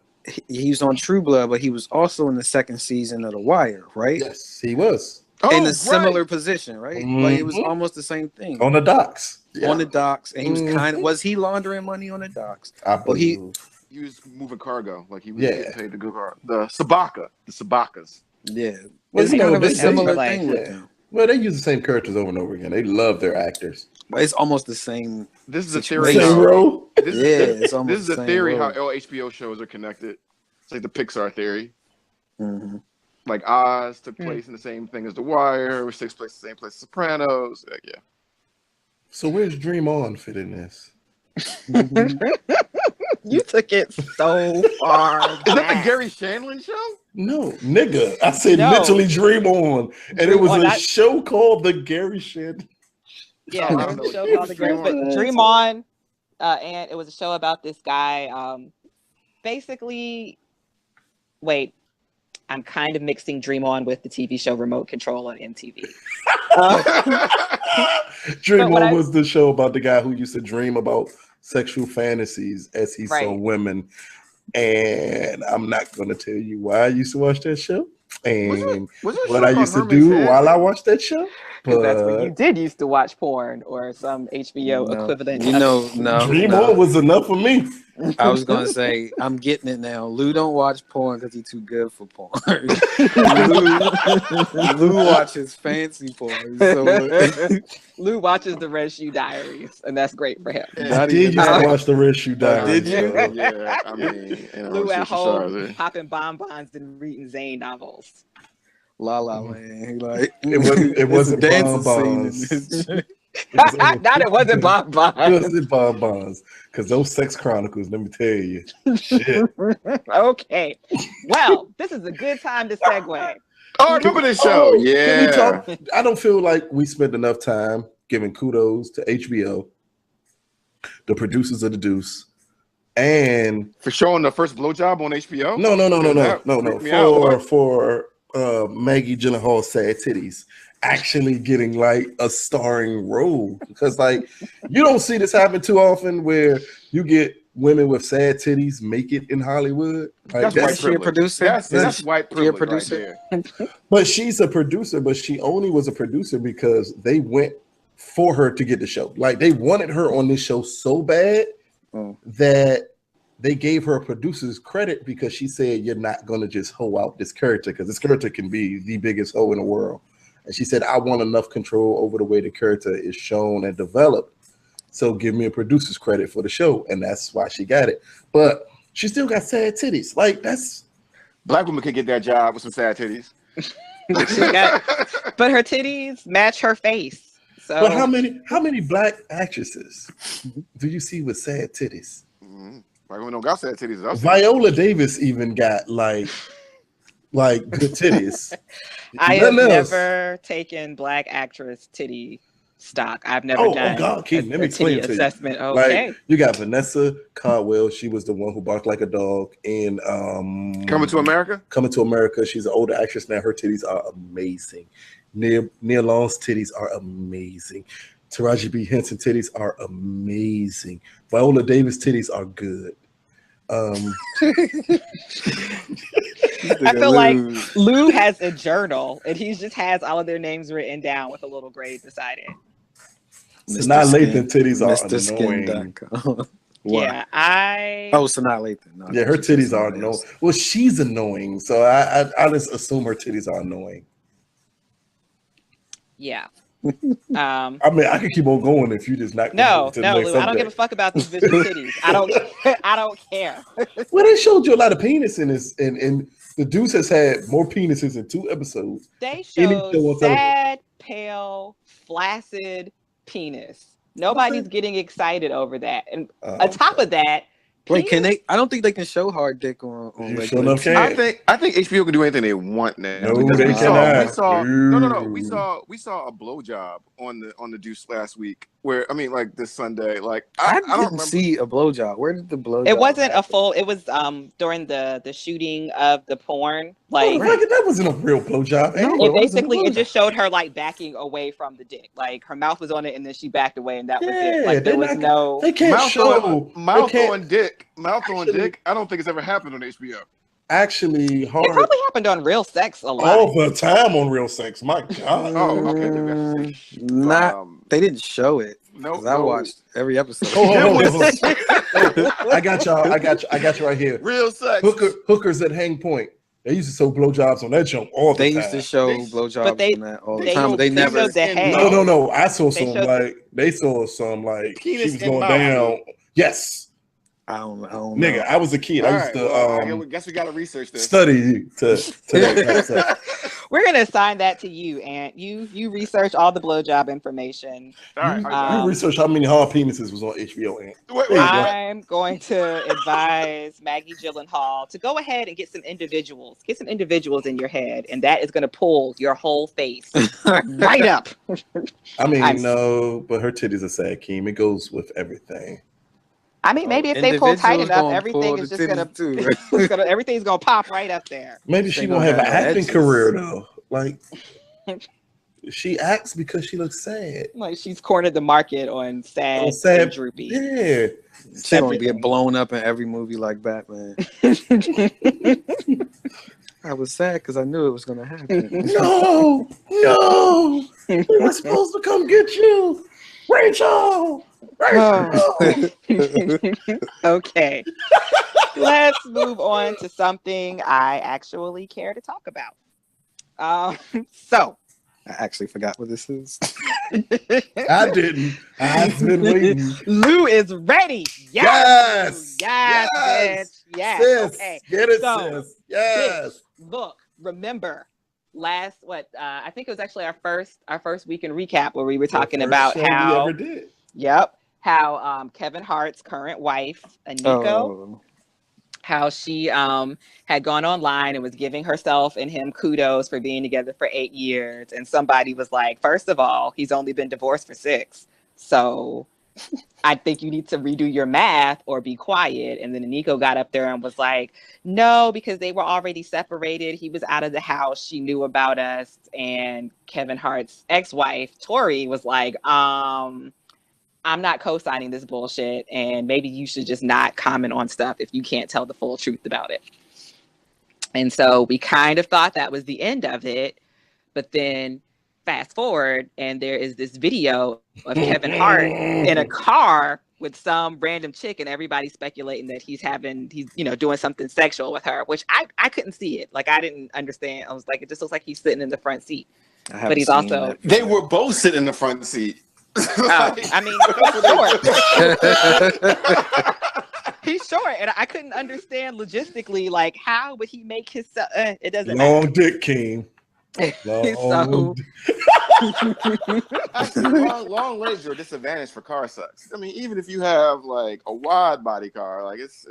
He was on True Blood, but he was also in the second season of The Wire, right? Yes, he was. In a similar position, right? Like it was almost the same thing On the docks. on the docks, and he was was he laundering money on the docks? I believe. He was moving cargo, like he was getting paid to go car. The Sabakas. Yeah, Well, it's you kind know, of a they- similar they- thing with yeah. them. Well, they use the same characters over and over again. They love their actors. But it's almost the same. This is a Situation. theory. Same How, role. this, Yeah, this, it's almost this is the a same theory role. how all HBO shows are connected. It's like the Pixar theory. Mm-hmm. Like Oz took place in the same thing as The Wire, which takes place in the same place as Sopranos. Like, yeah. So where's Dream On fit in this? You took it so far. Is that the Gary Shandling show? No, nigga. I said No. literally Dream On. And it Dream was On, a show called The Gary Shit. Yeah, Oh, I there don't was a know. show called The Girls, but Dream On, and it was a show about this guy. Basically, wait, I'm kind of mixing Dream On with the TV show Remote Control on MTV. Dream But On was the show about the guy who used to dream about sexual fantasies as he saw Right. women. And I'm not going to tell you why I used to watch that show and Was it a what show I called used to Herman's do Head? while I watched that show. Because that's when But you did used to watch porn or some HBO equivalent. You know, no. Dream On was enough for me. I was gonna say I'm getting it now. Lou don't watch porn because he's too good for porn. Lou watches fancy porn. So Lou watches the Red Shoe Diaries, and that's great for him. I did used to watch the Red Shoe Diaries. Did you? though. Yeah, I mean, you know, Lou at it's home popping bonbons and reading Zane novels. La La Land. He like It wasn't it's a bonbons. dancing scene in this joint. Not it wasn't bonbons. It wasn't bonbons. Because those sex chronicles, let me tell you. Shit. Okay. Well, this is a good time to segue. Oh, I remember this show. Can we Yeah. talk? I don't feel like we spent enough time giving kudos to HBO, the producers of the Deuce, and For showing the first blowjob on HBO? no. Freaked me out. For Maggie Gyllenhaal's sad titties actually getting like a starring role, because like you don't see this happen too often where you get women with sad titties make it in Hollywood. Like, That's white Is she a privilege. producer? That's white She a privilege producer? right there. But she's a producer, but she only was a producer because they went for her to get the show. Like they wanted her on this show so bad that they gave her producer's credit because she said, "You're not gonna just hoe out this character because this character can be the biggest hoe in the world." And she said, "I want enough control over the way the character is shown and developed. So give me a producer's credit for the show." And that's why she got it. But she still got sad titties. Like that's Black women could get that job with some sad titties. But her titties match her face. So but how many black actresses do you see with sad titties? Black women don't got sad titties. I've seen. Viola Davis even got like good titties. I have Nothing else. never taken black actress titty stock. I've never Oh done God, Keith, let me a explain titty it to you. assessment. Okay. Like you got Vanessa Caldwell. She was the one who barked like a dog in Coming to America? Coming to America. She's an older actress now. Her titties are amazing. Nia Long's titties are amazing. Taraji B. Henson titties are amazing. Viola Davis titties are good. I feel like Lou has a journal and he just has all of their names written down with a little grade beside it. Sanaa Lathan titties are annoying. MrSkin.com. Yeah, Oh, Sanaa Lathan. No, Yeah, her titties are somebody annoying. else. Well, she's annoying, so I just assume her titties are annoying. Yeah. I mean, I could keep on going if you just not. No, to the next Lou, I don't give a subject. fuck about these visual titties. I don't care. Well, they showed you a lot of penis in this, and the Deuce has had more penises in 2 episodes. They Any showed show on sad, pale, flaccid penis. Nobody's getting excited over that. And on top of that, Wait, can penis- they? I don't think they can show hard dick on You regular sure enough TV. can. I think HBO can do anything they want now. No, Because they we cannot. saw no. No. We saw a blowjob on the Deuce last week where I mean, like this Sunday, like I don't didn't remember. see a blowjob. Where did the blowjob? It wasn't a happen? full. It was during the shooting of the porn. Oh, Like that wasn't a real blowjob. No, No, it it wasn't a basically it blowjob. just showed her like backing away from the dick. Like her mouth was on it, and then she backed away, and that was it. yeah, Like there was no. They can't show Mouth they can't- on dick. Mouth on Actually- dick. I don't think it's ever happened on HBO. Actually, It Hart probably happened on Real Sex a lot. all the time on Real Sex. My God. Oh, okay, maybe I should see. Not. They didn't show it. No, 'Cause I watched every episode. I got y'all. I got you right here. Real sex. Hookers at Hang Point. They used to show blowjobs on that jump all the They time. used to show They- blowjobs but they- on that all the they time, but they showed- never. showed the head. No. I saw They some showed- like they saw some like Penis she was and going mouth. down. Yes, I don't know. nigga. I was a kid. All I used right, well, to I guess we got to research this. study to that kind of stuff. We're gonna assign that to you, and you research all the blowjob information. All right, You research how many hard penises was on HBO. And wait, I'm going to advise Maggie Gyllenhaal to go ahead and get some individuals in your head, and that is going to pull your whole face right up. I mean, I'm- no, but her titties are sad, Keem. It goes with everything. I mean, maybe if they pull tight Individuals enough, gonna everything pull is the just gonna, titties too, right? everything's gonna pop right up there. Maybe They she gonna won't have an have acting edges. career though. Like she acts because she looks sad. Like she's cornered the market on sad, Oh, sad. and droopy. Yeah. She's gonna get blown up in every movie like Batman. I was sad because I knew it was gonna happen. No, we were supposed to come get you, Rachel. Okay. Let's move on to something I actually care to talk about. So I actually forgot what this is. I didn't. I've been waiting. Lou is ready. Yes. Yes, Yes. bitch. Yes. Sis, Okay. get it, So, sis. Yes. Look, remember last I think it was actually our first weekend recap where we were talking The first about show we how ever did. how Kevin Hart's current wife, Aniko, Oh, how she had gone online and was giving herself and him kudos for being together for 8 years. And somebody was like, first of all, he's only been divorced for 6. So I think you need to redo your math or be quiet. And then Aniko got up there and was like, no, because they were already separated. He was out of the house. She knew about us. And Kevin Hart's ex-wife, Tori, was like, I'm not co-signing this bullshit, and maybe you should just not comment on stuff if you can't tell the full truth about it. And so we kind of thought that was the end of it, but then fast forward, and there is this video of Kevin Hart in a car with some random chick, and everybody speculating that he's doing something sexual with her, which I couldn't see it. Like I didn't understand. I was like, it just looks like he's sitting in the front seat, but he's also They were both sitting in the front seat. I mean, he's short, and I couldn't understand logistically, like how would he make his? It doesn't matter. Long dick king. Long long legs are a disadvantage for car sex. I mean, even if you have like a wide body car, like it's.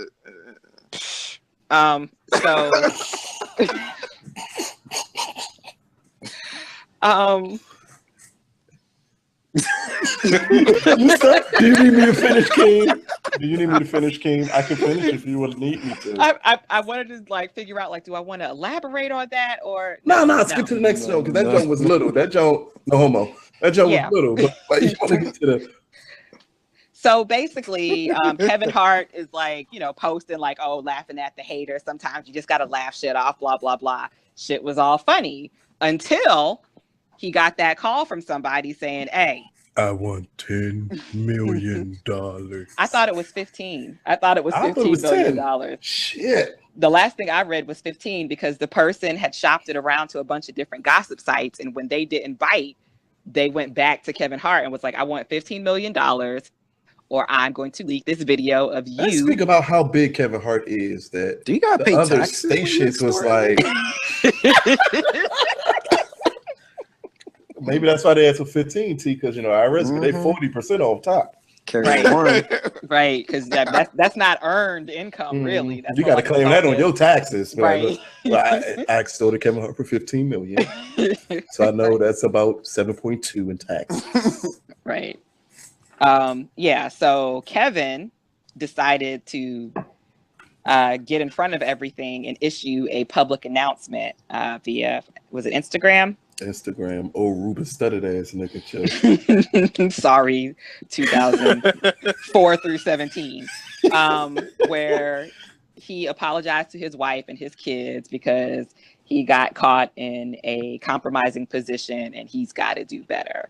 Do you need me to finish, King? Do you need me to finish, King? I can finish if you would need me to. I wanted to like figure out like, do I want to elaborate on that or No, skip to the next show because that joke was little. That joke, no homo. That joke was little, but you want to get to the. So basically, Kevin Hart is like, posting like, oh, laughing at the haters. Sometimes you just got to laugh shit off, blah, blah, blah. Shit was all funny until he got that call from somebody saying, hey, I want $10 million. I thought it was 15. I thought it was $15 million. Shit. The last thing I read was 15 because the person had shopped it around to a bunch of different gossip sites. And when they didn't bite, they went back to Kevin Hart and was like, I want $15 million or I'm going to leak this video of you. Let's speak about how big Kevin Hart is. That do you gotta pay other taxes stations was like. Maybe that's why they asked for 15, T, because IRS they 40% off top. Right, because that's not earned income, really. That's you got to claim that on your taxes, right? I stole to Kevin Hart for $15 million, so I know that's about 7.2 in taxes. Right. Yeah, so Kevin decided to get in front of everything and issue a public announcement via, was it Instagram? Instagram, old Ruben studded ass nigga Chuck. Sorry, 2004 through 17, where he apologized to his wife and his kids because he got caught in a compromising position and he's got to do better.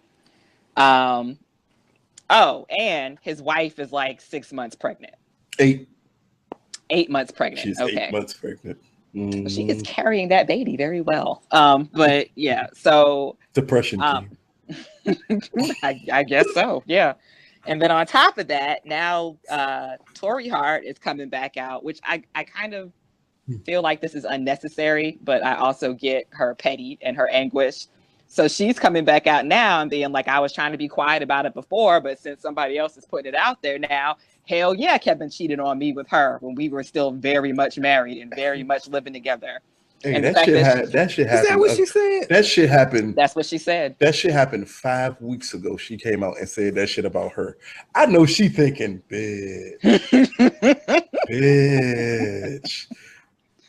Oh, and his wife is like 6 months pregnant. 8 months pregnant. She's okay. 8 months pregnant. She is carrying that baby very well. But yeah, so depression. I guess so. Yeah. And then on top of that, now Tori Hart is coming back out, which I kind of feel like this is unnecessary, but I also get her petty and her anguish. So she's coming back out now and being like, I was trying to be quiet about it before, but since somebody else is putting it out there now, hell yeah, Kevin cheated on me with her when we were still very much married and very much living together. Hey, and that shit happened. Is that what she said? That shit happened. That's what she said. That shit happened 5 weeks ago. She came out and said that shit about her. I know she thinking, bitch. Bitch.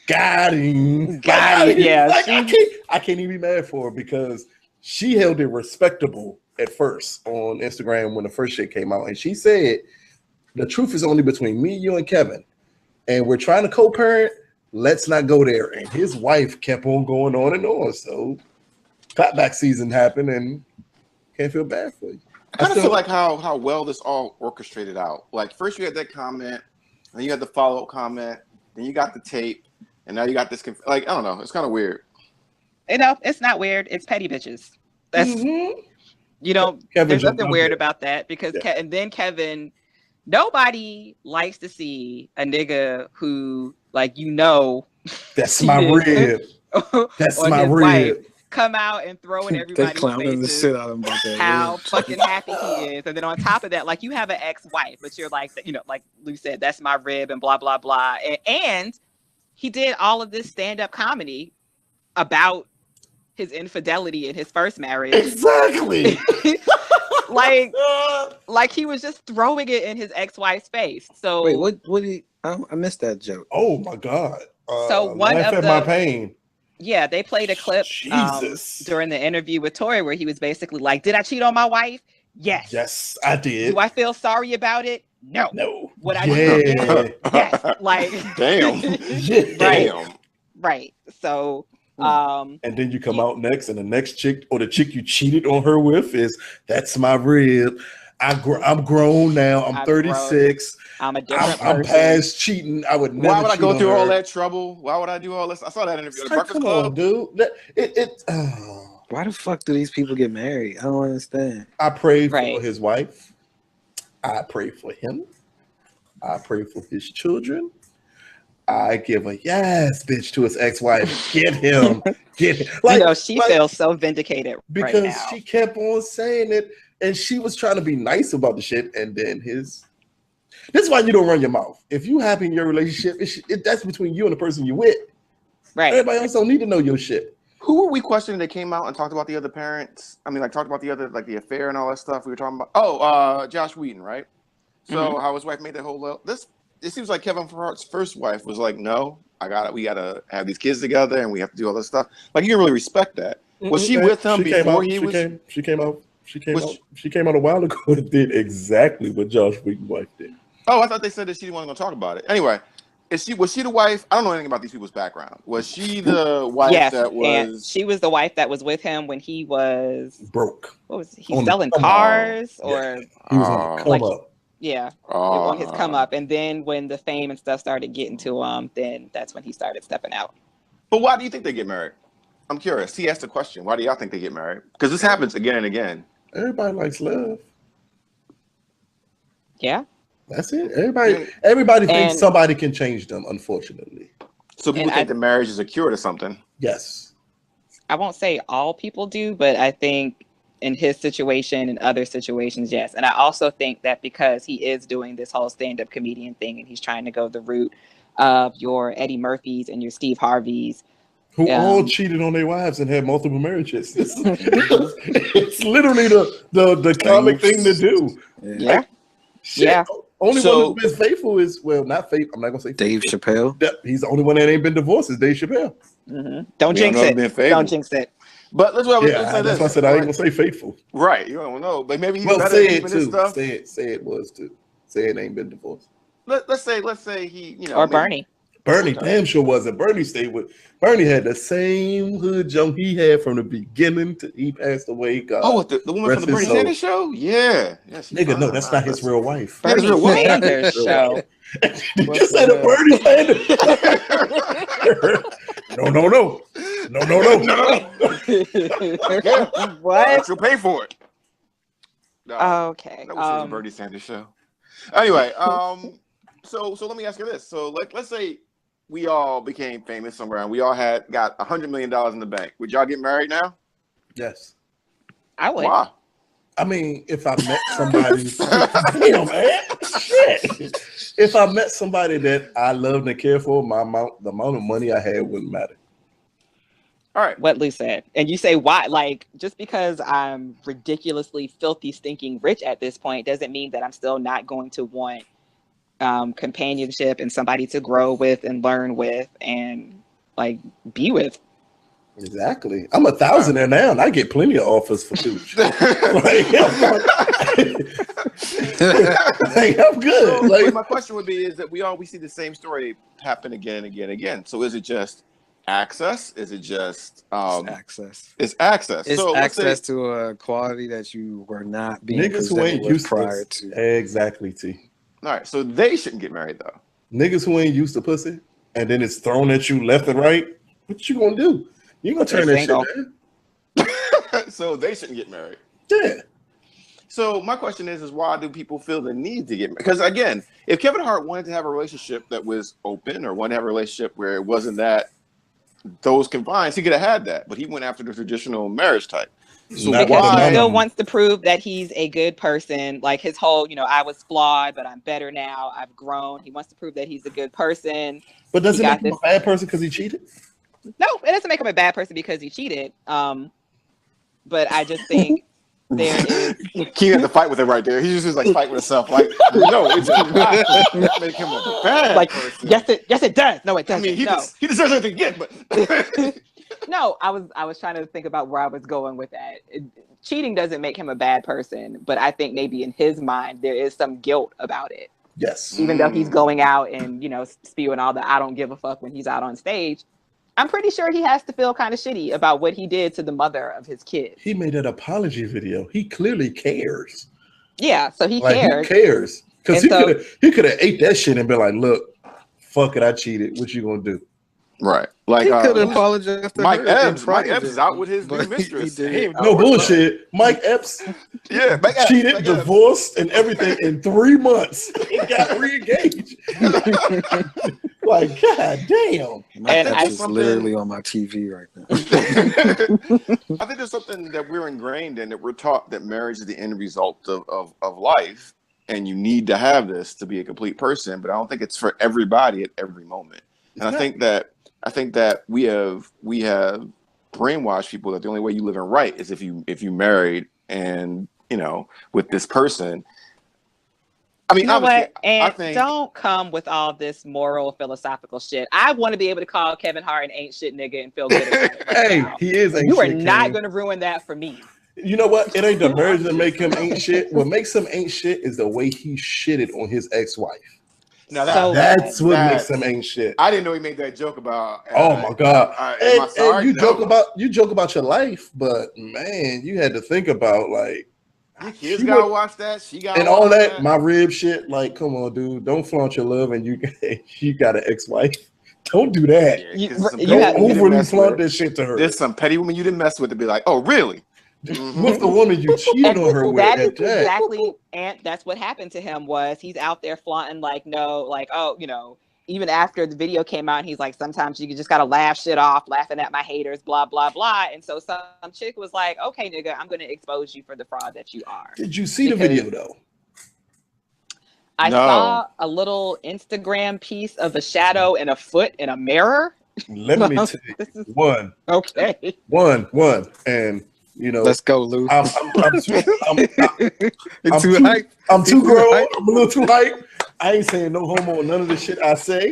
Got him. Yeah. Like, I can't even be mad for her because she held it respectable at first on Instagram when the first shit came out. And she said, the truth is only between me, you, and Kevin. And we're trying to co-parent. Let's not go there. And his wife kept on going on and on. So clapback season happened and can't feel bad for you. I kind of feel like how well this all orchestrated out. Like first you had that comment, then you had the follow-up comment, then you got the tape, and now you got this. I don't know. It's kind of weird. You know, it's not weird. It's petty bitches. That's you know. There's nothing weird about that because and then Kevin. Nobody likes to see a nigga who, like, that's my rib. That's my rib. Come out and throw in everybody's faces the shit out of him about that how fucking happy he is. And then on top of that, like, you have an ex-wife, but you're like, you know, like Lou said, that's my rib and blah, blah, blah. And he did all of this stand-up comedy about his infidelity in his first marriage. Exactly. like he was just throwing it in his ex-wife's face. So wait, what did he? I missed that joke. Oh my god! So one of my pain. Yeah, they played a clip during the interview with Tori where he was basically like, "Did I cheat on my wife? Yes. Yes, I did. Do I feel sorry about it? No. No. What I did? Yes. Like, damn. Damn. Right. So. And then you come out next, and the next chick or the chick you cheated on her with is that's my rib. I'm grown now. I'm 36. I'm a different person. I'm past cheating. I would never. Why would I go through all that trouble? Why would I do all this? I saw that interview at the Breakfast Club. On, dude. Why the fuck do these people get married? I don't understand. I pray for his wife. I pray for him. I pray for his children. I give a yes, bitch, to his ex-wife. Get him. Get him. Like, you know, she feels so vindicated because right now. She kept on saying it, and she was trying to be nice about the shit. And then this is why you don't run your mouth. If you happy in your relationship, that's between you and the person you with. Right. Everybody else don't need to know your shit. Who were we questioning that came out and talked about the other parents? I mean, like talked about the other, like the affair and all that stuff we were talking about. Oh, Josh Whedon, right? So how his wife made that whole it seems like Kevin Hart's first wife was like, no, we gotta have these kids together and we have to do all this stuff. Like, you didn't really respect that. Was she with him before he was? She came out a while ago and did exactly what Josh Whedon's wife did. Oh, I thought they said that she wasn't gonna talk about it. Anyway, was she the wife? I don't know anything about these people's background. Was she the wife that was? And she was the wife that was with him when he was broke. What was he selling cars or? He was on the come up. Yeah, on his come up, and then when the fame and stuff started getting to him, then that's when he started stepping out. But why do you think they get married? I'm curious. He asked the question. Why do y'all think they get married? Because this happens again and again. Everybody likes love. Yeah, that's it. Everybody thinks somebody can change them. Unfortunately, so people think the marriage is a cure to something. Yes, I won't say all people do, but I think. In his situation and other situations, yes. And I also think that because he is doing this whole stand-up comedian thing and he's trying to go the route of your Eddie Murphys and your Steve Harveys. Who all cheated on their wives and had multiple marriages. It's literally the comic thing to do. Yeah. Shit. Yeah. Only one who's been faithful is not faithful. I'm not gonna say Dave Chappelle. He's the only one that ain't been divorced. Is Dave Chappelle. Mm-hmm. Don't jinx it. Don't jinx it. But let's say that's this. why I said I ain't gonna say faithful. Right. You don't know, but maybe he's well, better say at it keeping his too. stuff. Say it was too. Say it ain't been divorced. Let's say he, or Bernie. Bernie damn sure wasn't. Bernie had the same hood jump he had from the beginning to he passed away. God, the woman from the Bernie Sanders show? Yeah. Nigga, no, that's not his real wife. Bernie Sanders show. You just said a Bernie Sanders. No. What? You'll pay for it. No, okay. That was the Bernie Sanders show. Anyway, so let me ask you this. So let's say we all became famous somewhere and we all got $100 million in the bank. Would y'all get married now? Yes. I would. Why? I mean, if I met somebody, damn man, shit. If I met somebody that I loved and cared for, the amount of money I had wouldn't matter. All right. What Lou said. And you say why? Like, just because I'm ridiculously filthy, stinking rich at this point doesn't mean that I'm still not going to want companionship and somebody to grow with and learn with and like be with. Exactly. I'm $1,000 now, and I get plenty of offers for Deuce. I'm good. So, my question would be: is that we see the same story happen again and again and again? So is it just access? Is it just access? It's access. It's so access to a quality that you were not being niggas who ain't used prior to. Exactly, T. All right, so they shouldn't get married though. Niggas who ain't used to pussy, and then it's thrown at you left and right. What you gonna do? You gonna turn that shit down? So they shouldn't get married. Yeah. So my question is why do people feel the need to get married? Because again, if Kevin Hart wanted to have a relationship that was open or wanted to have a relationship where it wasn't that those confines, he could have had that, but he went after the traditional marriage type. So because he still wants to prove that he's a good person. Like his whole, I was flawed, but I'm better now. I've grown. He wants to prove that he's a good person. But does it make him a bad person because he cheated? No, it doesn't make him a bad person because he cheated. But I just think there is. He had to fight with it right there. He just like fight with himself. Like, no, it does not make him a bad person. Yes, it does. No, it doesn't. I mean, he deserves everything again, but. No, I was trying to think about where I was going with that. Cheating doesn't make him a bad person, but I think maybe in his mind there is some guilt about it. Yes. Even though he's going out and spewing all the I don't give a fuck when he's out on stage, I'm pretty sure he has to feel kind of shitty about what he did to the mother of his kid. He made an apology video. He clearly cares. Yeah, so he cares. He cares because he could have ate that shit and been like, "Look, fuck it, I cheated. What you gonna do?" Right. Like he could apologize to Mike Epps. Mike Epps is out with his new mistress. No bullshit. Mike Epps cheated, divorced, and everything in 3 months. He got re-engaged. Like, god damn. Mike Epps is literally on my TV right now. I think there's something that we're ingrained in, that we're taught that marriage is the end result of life, and you need to have this to be a complete person. But I don't think it's for everybody at every moment. And I think that we have brainwashed people that the only way you live in right is if you married and with this person. I mean, what? And don't come with all this moral philosophical shit. I want to be able to call Kevin Hart an ain't shit nigga and feel good about it. Hey, he is ain't shit. You are not going to ruin that for me. You know what? It ain't the marriage that make him ain't shit. What makes him ain't shit is the way he shitted on his ex-wife. Now that's what makes him ain't shit. I didn't know he made that joke about. Oh my god! And you joke about your life, but man, you had to think about like. Your kids gotta watch that. She got and all that. McRib shit. Like, come on, dude, don't flaunt your love, and you got an ex-wife. Don't do that. Don't overly flaunt this shit to her. There's some petty woman you didn't mess with to be like, oh really? With the woman you cheated on her with. That is exactly, and that's what happened to him. Was he's out there flaunting like, even after the video came out, he's like, sometimes you just gotta laugh shit off, laughing at my haters, blah blah blah. And so some chick was like, okay, nigga, I'm gonna expose you for the fraud that you are. Did you see the video though? I saw a little Instagram piece of a shadow and a foot in a mirror. Let me tell you, one. Okay. One, and You know, let's go, Lou. I'm too hype. I'm too grown. I'm a little too hype. I ain't saying no homo or none of the shit I say.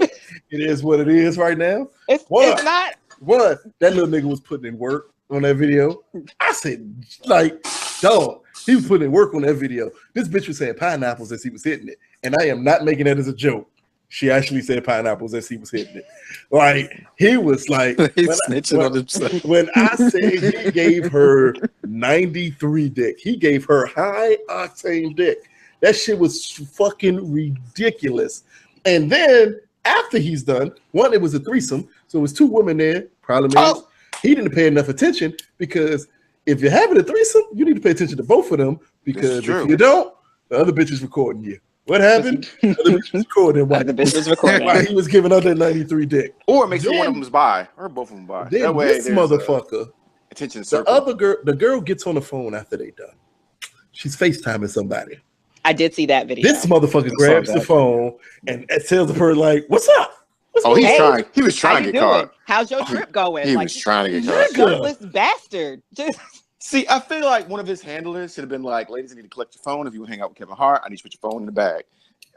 It is what it is right now. It's not. What? That little nigga was putting in work on that video. I said, like, dog, he was putting in work on that video. This bitch was saying pineapples as he was hitting it. And I am not making that as a joke. She actually said pineapples as he was hitting it. Like, he was like, He's snitching on himself. When I say he gave her 93 dick, he gave her high octane dick. That shit was fucking ridiculous. And then after he's done, one, it was a threesome. So it was two women there. Problem is, he didn't pay enough attention, because if you're having a threesome, you need to pay attention to both of them, because if you don't, the other bitch is recording you. What happened? The other bitch was recording while he was giving out that 93 dick. Or make sure one of them's bi, or both of them bi. Then that way, this motherfucker, attention circle. The girl gets on the phone after they done. She's FaceTiming somebody. I did see that video. This motherfucker grabs the phone and tells her, like, "What's up?" He was trying to get caught. How's your trip going? He was trying to get caught. Shirtless bastard. See, I feel like one of his handlers should have been like, "Ladies, I need to collect your phone. If you hang out with Kevin Hart, I need you to put your phone in the bag.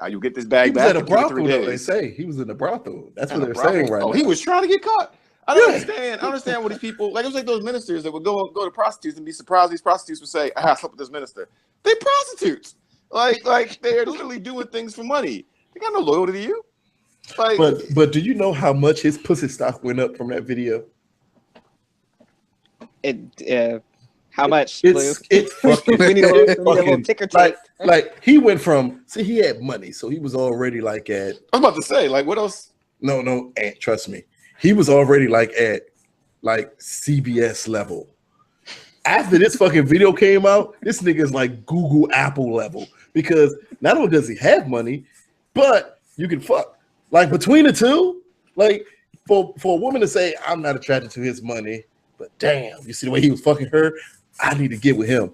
You'll get this bag back." He was at a brothel, though, they say. He was in a brothel. That's what they're saying right now. He was trying to get caught. I don't understand. I understand what these people, like, it was like those ministers that would go to prostitutes and be surprised these prostitutes would say, "I slept with this minister." They prostitutes. Like they're literally doing things for money. They got no loyalty to you. Like, but do you know how much his pussy stock went up from that video? How much? It's fucking. We need a little ticker tape. Like he went from, see, he had money, so he was already like at. I was about to say, like, what else? No, trust me, he was already like at like CBS level. After this fucking video came out, this nigga's like Google Apple level, because not only does he have money, but you can fuck. Like, between the two, like, for a woman to say, "I'm not attracted to his money, but damn, you see the way he was fucking her, I need to get with him."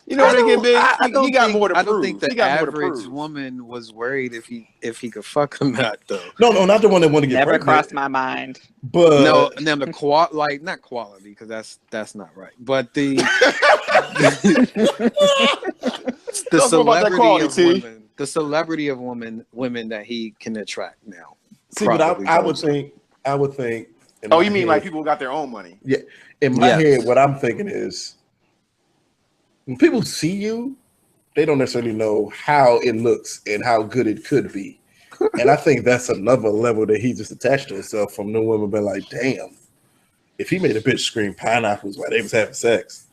You know what again, big? He got more to prove. I don't think the average woman was worried if he could fuck or not, though. No, not the one that want to get Never pregnant. crossed my mind. But and then the not quality, because that's not right. But the celebrity of women that he can attract now. See, but I would think. Oh, you mean like people who got their own money? Yeah. In my head, what I'm thinking is, when people see you, they don't necessarily know how it looks and how good it could be. And I think that's another level that he just attached to himself from. No women been like, damn, if he made a bitch scream pineapples while they was having sex,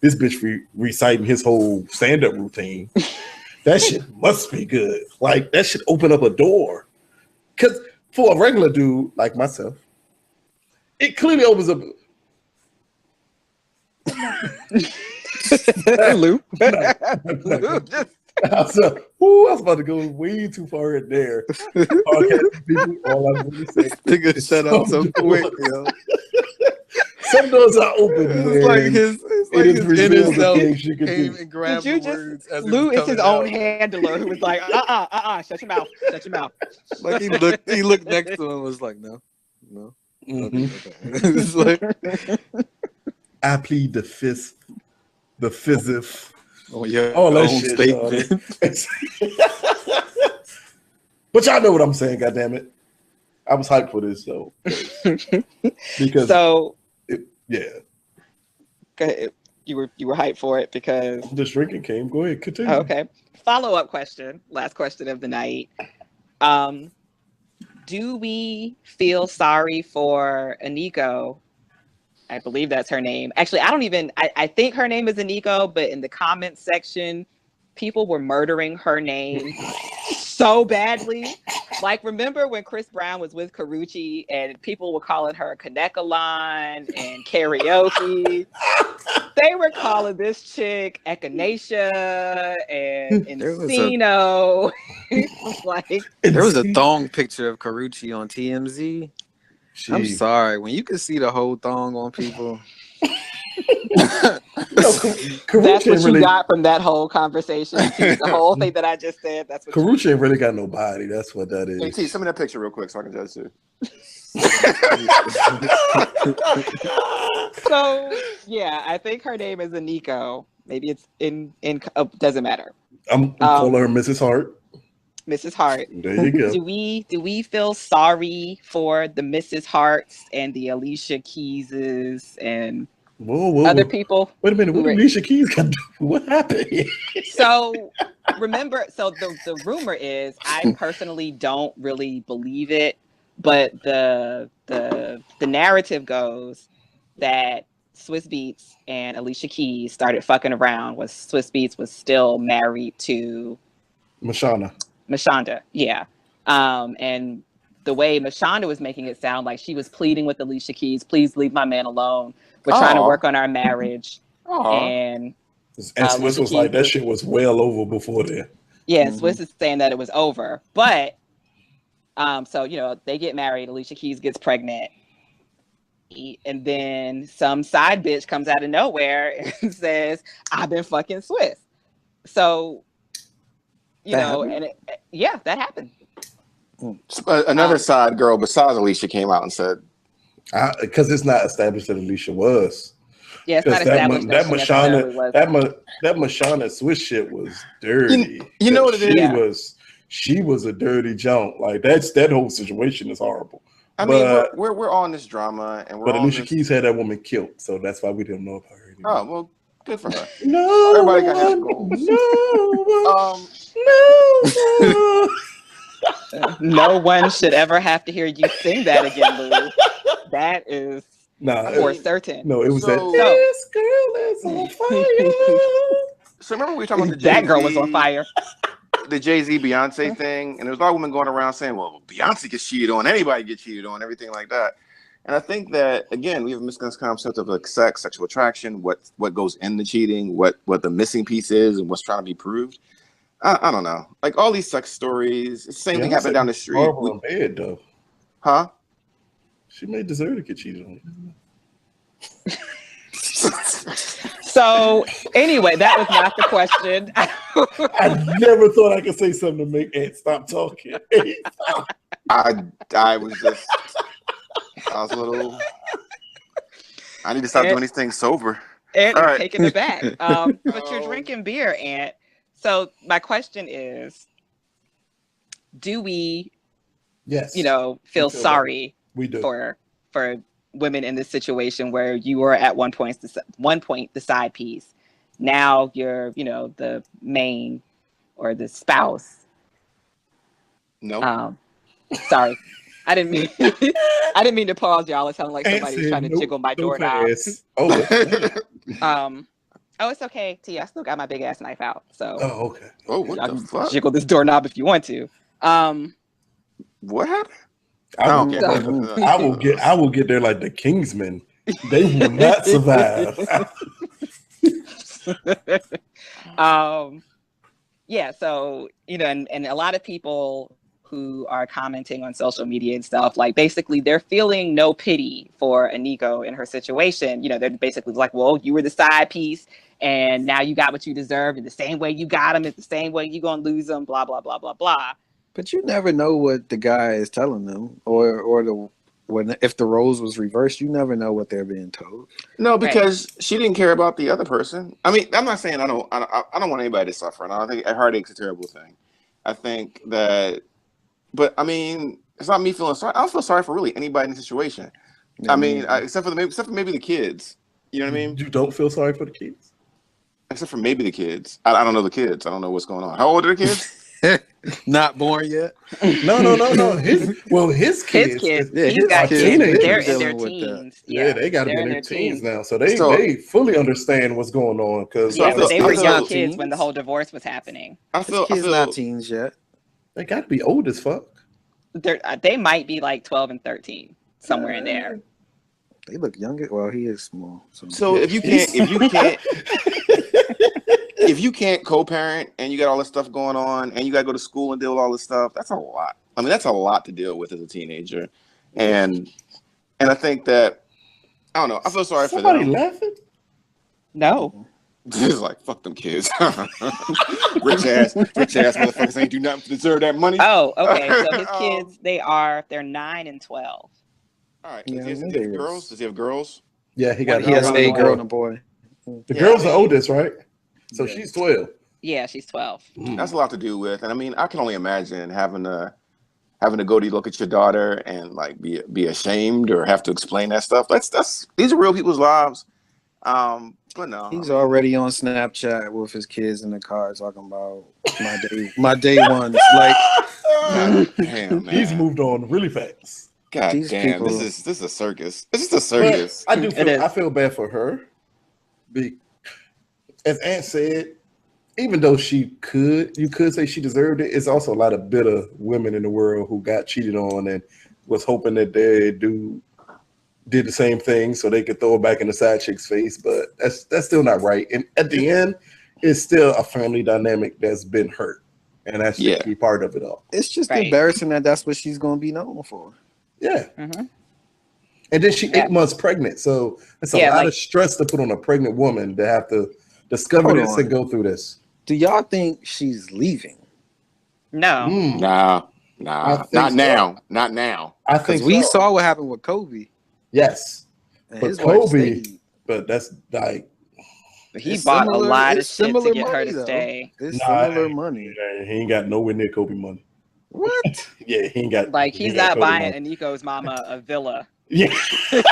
this bitch reciting his whole stand-up routine, that shit must be good. Like, that should open up a door. Because for a regular dude like myself, it clearly opens up. Lou. I was about to go way too far in there. People, all I'm going to say, nigga, shut up so quick, yo. Some doors are open. It's like his inner self came and grabbed the words. Lou is his own handler who was like, shut your mouth, shut your mouth. Like he looked next to him and was like, no. Mm-hmm. Okay. It's like, I plead the fifth. Oh yeah, all that shit. But y'all know what I'm saying. God damn it, I was hyped for this though. Because you were hyped for it because the shrinking came. Go ahead, continue. Okay. Follow-up question. Last question of the night. Do we feel sorry for Aniko? I believe that's her name. Actually, I think her name is Aniko, but in the comments section, people were murdering her name so badly. Like, remember when Chris Brown was with Karrueche and people were calling her Kanekalon and Karaoke? They were calling this chick Echinacea and Encino. There was a thong picture of Karrueche on TMZ. I'm sorry, when you can see the whole thong on people. That's what you got from that whole conversation. The whole thing that I just said. That's what Karrueche ain't really got no body. That's what that is. Hey, T, send me that picture real quick so I can judge too. So yeah, I think her name is Aniko. Maybe it's in doesn't matter. I'm calling her Mrs. Hart. Mrs. Hart. There you go. Do we feel sorry for the Mrs. Harts and the Alicia Keyses and other people? Wait a minute. What Alicia Keys got to do? What happened? So remember, the rumor is, I personally don't really believe it, but the narrative goes that Swiss Beats and Alicia Keys started fucking around when Swiss Beats was still married to Mashonda, yeah. And the way Mashonda was making it sound like she was pleading with Alicia Keys, please leave my man alone. We're trying to work on our marriage. And Swiss was like, that shit was well over before then. Yeah, Swiss is saying that it was over. But, so, you know, they get married. Alicia Keys gets pregnant. And then some side bitch comes out of nowhere and says, I've been fucking Swiss. So, you know, happened? And that happened. Another side girl besides Alicia came out and said, because it's not established that Alicia was. Yeah, it's not established that Mashonda Swiss shit was dirty. You know what it is? She was a dirty junk. Like that whole situation is horrible. I mean, we're on this drama, and but Alicia Keys had that woman killed, so that's why we didn't know about her anymore. Oh well, good for her. No, everybody got their goals. No one should ever have to hear you sing that again, Lou. That is for certain. No, it was this girl is on fire. So remember we were talking about that girl was on fire. The Jay-Z Beyonce thing, and there was a lot of women going around saying, well, Beyonce gets cheated on, anybody gets cheated on, everything like that. And I think that, again, we have a misconception of like sex, sexual attraction, what goes in the cheating, what the missing piece is, and what's trying to be proved. I don't know. Like all these sex stories, it's the same thing happened down the street. Horrible in bed, though. Huh? She may deserve to get cheated on. So anyway, that was not the question. I never thought I could say something to make Ant stop talking. I was a little. I need to stop doing these things sober. Ant is taking it back. But you're drinking beer, Ant. So my question is, do we, feel sorry we do. for women in this situation where you were at one point the side piece, now you're the main or the spouse? No. Sorry, I didn't mean to pause y'all. It sounded like somebody was trying to jiggle my doorknob. Oh, it's okay, T. I still got my big ass knife out. So. Oh, okay. Oh, what the fuck? Jiggle this doorknob if you want to. What happened? I will get there like the Kingsmen. They will not survive. Yeah, so and a lot of people who are commenting on social media and stuff, like basically they're feeling no pity for Aniko in her situation. They're basically like, well, you were the side piece and now you got what you deserved, and the same way you got him is the same way you're gonna lose him, blah blah blah blah blah. But you never know what the guy is telling them, or if the roles was reversed, you never know what they're being told. No, because she didn't care about the other person. I mean, I'm not saying I don't want anybody to suffer, and I think a heartache's a terrible thing. I think that, but I mean, it's not me feeling sorry. I don't feel sorry for really anybody in the situation. Yeah, I mean, except for maybe the kids. You know what I mean? You don't feel sorry for the kids, except for maybe the kids. I don't know the kids. I don't know what's going on. How old are the kids? Not born yet. No. His kids. Yeah, his got kids. They're in their teens. Yeah, they got to be in their teens now, so they fully understand what's going on. Because they were young kids when the whole divorce was happening. I feel not teens yet. They got to be old as fuck. They might be like 12 and 13, somewhere in there. They look younger. Well, he is small. So if you can't co-parent and you got all this stuff going on and you got to go to school and deal with all this stuff, that's a lot. I mean, that's a lot to deal with as a teenager. And I think that, I don't know, I feel sorry for them. Somebody laughing? No. It's like, fuck them kids. rich ass motherfuckers ain't do nothing to deserve that money. Oh, okay. So his kids, they're 9 and 12. All right. Yeah, Does he have girls? Does he have girls? Yeah, he got. He has a girl and a boy. The girl's the oldest, right? So she's 12. Yeah, she's 12. That's a lot to do with, and I mean, I can only imagine having to go to look at your daughter and like be ashamed or have to explain that stuff. These are real people's lives. But no, he's already on Snapchat with his kids in the car talking about my day ones. Like, damn, man. He's moved on really fast. God damn, this is a circus. It's just a circus. But I feel bad for her. As Aunt said, even though you could say she deserved it, it's also a lot of bitter women in the world who got cheated on and was hoping that their dude did the same thing so they could throw it back in the side chick's face. But that's still not right. And at the end, it's still a family dynamic that's been hurt. And that's the key part of it all. It's just embarrassing that's what she's going to be known for. Yeah. Mm-hmm. And then she 8 months pregnant. So it's a lot of stress to put on a pregnant woman to have to discover this and go through this. Do y'all think she's leaving? No. Nah. Not now. Not now. I think we saw what happened with Kobe. Yes. And but Kobe, but that's like... He bought a lot of shit to get her to stay. It's similar money. He ain't got nowhere near Kobe money. What? Yeah, he ain't got... Like, he's not buying Aniko's mama a villa. Yeah. But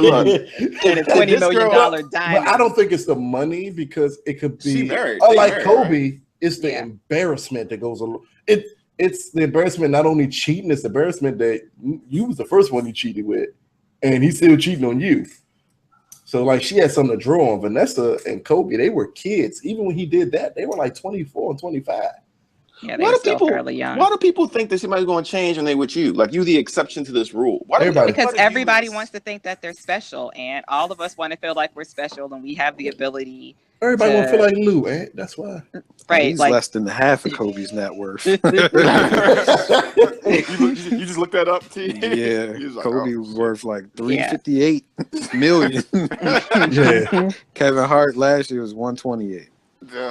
look, and a $20 million diamond. But I don't think it's the money because it could be... Like Kobe, right? It's the embarrassment that goes along. It's the embarrassment, not only cheating, it's the embarrassment that you was the first one he cheated with, and he's still cheating on you. So, like, she had something to draw on. Vanessa and Kobe, they were kids. Even when he did that, they were like 24 and 25. Yeah, they were still fairly young. Why do people think that somebody's going to change when they with you? Like, you the exception to this rule. Because everybody wants to think that they're special, and all of us want to feel like we're special, and we have the ability. Everybody want to feel like Lou, eh? That's why. Right. He's like, less than half of Kobe's net worth. you just looked that up, T? Yeah. Like, Kobe was worth like $358 million. Yeah. Kevin Hart last year was $128.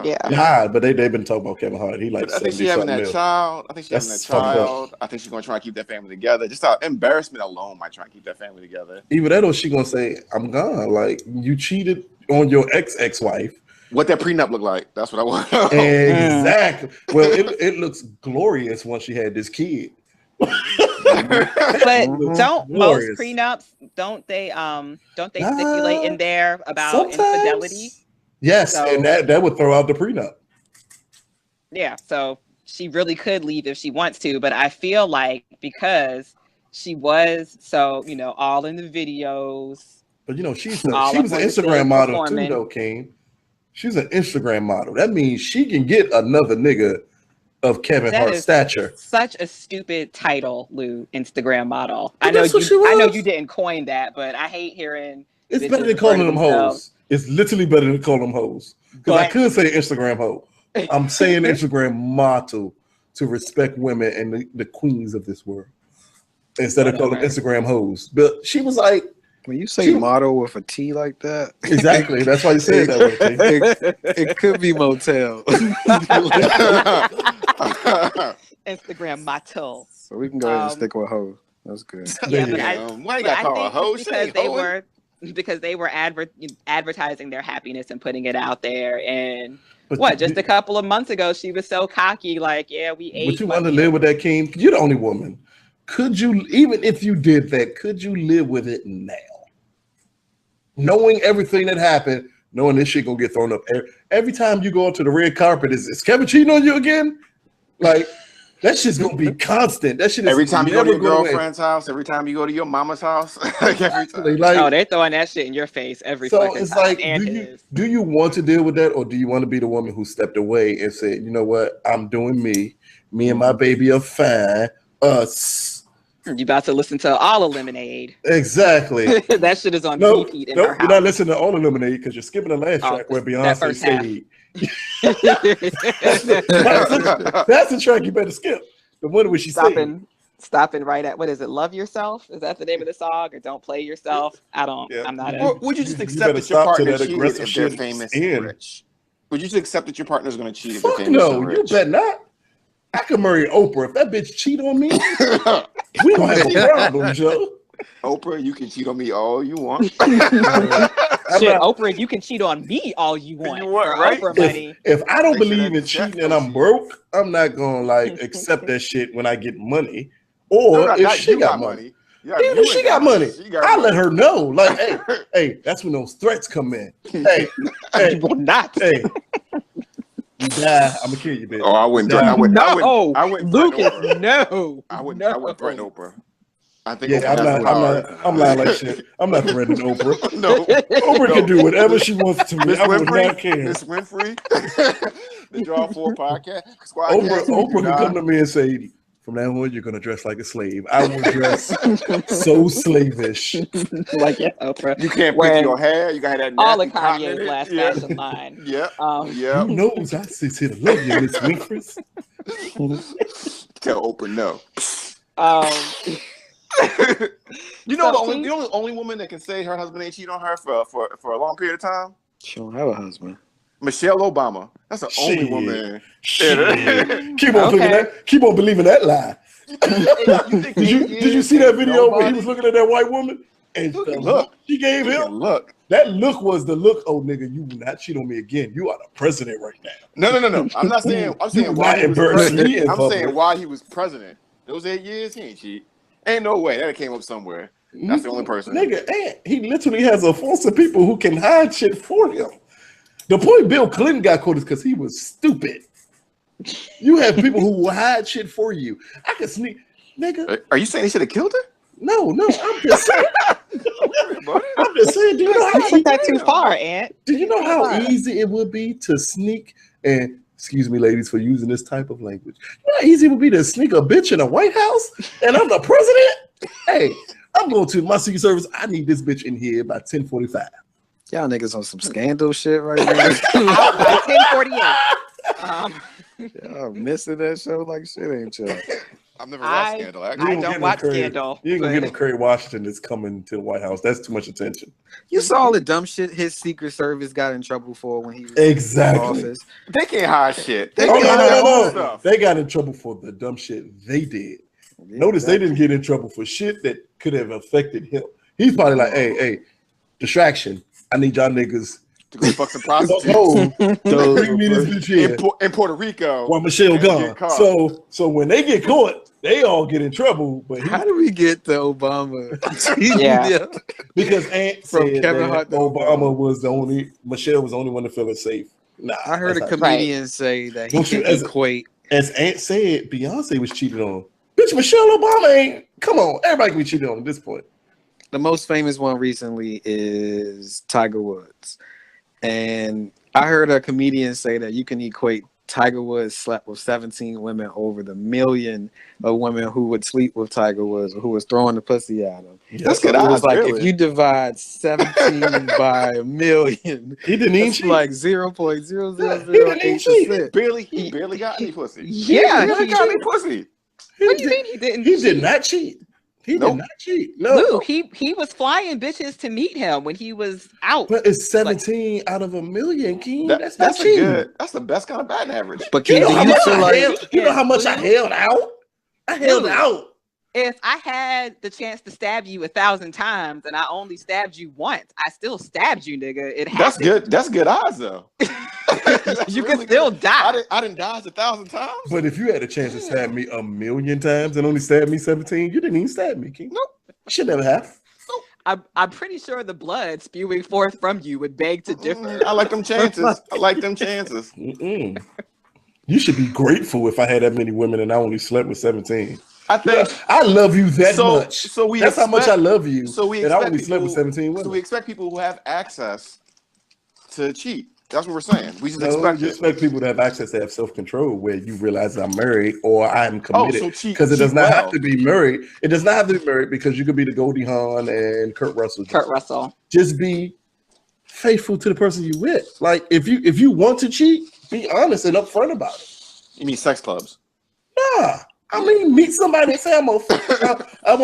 Yeah. But they've been talking about Kevin Hart. He like I think she's having that child. I think she's going to try and keep that family together. Just our embarrassment alone might try and keep that family together. Even that, she gonna say, "I'm gone." Like, you cheated on your ex-wife. What that prenup look like? That's what I want. Exactly. Well, it looks glorious once she had this kid. But don't most prenups don't they stipulate in there about infidelity? Yes, so, and that would throw out the prenup. Yeah, so she really could leave if she wants to, but I feel like because she was all in the videos. But she was an Instagram model too, though, Kane. She's an Instagram model. That means she can get another nigga of Kevin Hart's stature. Such a stupid title, Lou. Instagram model. I know you didn't coin that, but I hate hearing. It's better than calling them hoes. It's literally better than calling them hoes. Because I could say Instagram hoe. I'm saying Instagram model to respect women and the queens of this world instead of calling them Instagram hoes. But she was like, when you say model with a T like that, exactly. That's why you said that. It could be motel. Instagram model. So we can go ahead and stick with hoe. That's good. Yeah, but why you got called a hoe? Because they were advertising their happiness and putting it out there. And just a couple of months ago, she was so cocky, like, yeah, we ate. But you want to live with that, King? You're the only woman. Could you, even if you did that, could you live with it now? Knowing everything that happened, knowing this shit gonna get thrown up. Every time you go onto the red carpet, is Kevin cheating on you again? Like, that shit's gonna be constant. That shit is every time you go to your girlfriend's house, every time you go to your mama's house. Like, every time. Like, they're throwing that shit in your face every fucking time. So it's like, do you want to deal with that, or do you want to be the woman who stepped away and said, you know what, I'm doing me. Me and my baby are fine. Us. You about to listen to All of Lemonade. Exactly. That shit is on repeat in her house. You're not listening to All of Lemonade because you're skipping the last track where Beyonce stayed. That's the track you better skip. The one where she stopping right at, what is it? Love Yourself? Is that the name of the song? Or Don't Play Yourself? I'm not. Or would you just accept that your partner cheated if they're famous and rich? Would you just accept that your partner's going to cheat if they're famous and rich? No, you bet not. I could marry Oprah. If that bitch cheat on me, We don't have a problem, Joe. Oprah, you can cheat on me all you want. Shit, Oprah, you can cheat on me all you want. Right? Oprah money. If I don't Make sure believe that in check cheating and goes I'm to you. broke, I'm not gonna like accept that shit when I get money. Or if she you got money. Yeah, Even if she got money, I let her know. Like, hey, that's when those threats come in. Hey, You will not. hey. You die, I'm gonna kill you, bitch. Oh, I wouldn't. Die. I wouldn't. No, I wouldn't. Lucas, threaten Oprah. no. I wouldn't. No. I wouldn't threaten Oprah. I think. Yeah, I'm lying like shit. I'm not threatening Oprah. No, Oprah can do whatever she wants to me. Miss I would Winfrey, not care. Miss Winfrey, the Draw 4 podcast. Oprah could come to me and say, "From now on, you're gonna dress like a slave." I will dress so slavish. Like, yeah, Oprah. You can't put your hair. You gotta have that. All of cotton in Kanye's it. last fashion line. Yeah. Who knows? I sit here to love you, Miss Winfrey. Tell Oprah no. You know the only woman that can say her husband ain't cheat on her for a long period of time? She don't have a husband. Michelle Obama. That's the only woman. Keep on believing that lie. Did you see that video where he was looking at that white woman and the look she gave him? Look. That look was the look. Oh, nigga, you will not cheat on me again. You are the president right now. No. I'm not saying. I'm saying why he was president. I'm saying why he was president. Those 8 years, he ain't cheat. Ain't no way. That came up somewhere. That's the only person. Nigga, and he literally has a force of people who can hide shit for him. The point Bill Clinton got caught is because he was stupid. You have people who will hide shit for you. I could sneak, nigga. Are you saying he should have killed her? No, I'm just saying. I'm just saying. Do you know how took that too far, Aunt? Do you know how easy it would be to sneak and? Excuse me, ladies, for using this type of language. You know how easy it would be to sneak a bitch in a White House and I'm the president? Hey, I'm going to my Secret Service. I need this bitch in here by 10:45. Y'all niggas on some scandal shit right now. 10:48. Y'all missing that show like shit, ain't y'all? I've never watched Scandal. I don't watch Scandal. You ain't gonna get no Kerry Washington that's coming to the White House. That's too much attention. You saw all the dumb shit his Secret Service got in trouble for when he was exactly. in office. They can't hide shit. No. They got in trouble for the dumb shit they did. Yeah, notice they didn't get in trouble for shit that could have affected him. He's probably like, hey, distraction. I need y'all niggas to go fuck some prostitutes. Bring me this bitch here in Puerto Rico while Michelle gone. So when they get caught, they all get in trouble. But how do we get to Obama? Because Aunt said Kevin Hart Obama was Michelle was the only one to feel it safe. Nah, I heard a comedian say that he can equate. As Aunt said, Beyonce was cheated on. Bitch, Michelle Obama ain't. Come on, everybody can be cheated on at this point. The most famous one recently is Tiger Woods. And I heard a comedian say that you can equate Tiger Woods slept with 17 women over the million of women who would sleep with Tiger Woods or who was throwing the pussy at him. That's good. It was like if you divide 17 by a million, he didn't even cheat. Like 0.0008%. He barely got any pussy. Yeah, he got any pussy. What do you mean he didn't? He did not cheat. He did not cheat. No, Lou, he was flying bitches to meet him when he was out. But it's 17 out of a million, King. That's not cheating. That's the best kind of batting average. But King, you know how much I held out? I held out. If I had the chance to stab you 1,000 times and I only stabbed you once, I still stabbed you, nigga. That's good. That's good odds, though. You can still die. I didn't dodge 1,000 times. But if you had a chance to stab me 1,000,000 times and only stab me 17, you didn't even stab me, King. Nope. Should never have. I'm pretty sure the blood spewing forth from you would beg to differ. I like them chances. Mm-mm. You should be grateful if I had that many women and I only slept with 17. I think I love you that much. So that's how much I love you. So we and I only slept with 17 women. So we expect people who have access to cheat. That's what we're saying. We just expect people to have access to have self-control where you realize I'm married or I'm committed. Because it does not have to be married. It does not have to be married because you could be the Goldie Hawn and Kurt Russell. Just be faithful to the person you with. Like if you want to cheat, be honest and upfront about it. You mean sex clubs? Nah. I mean, meet somebody and say, I want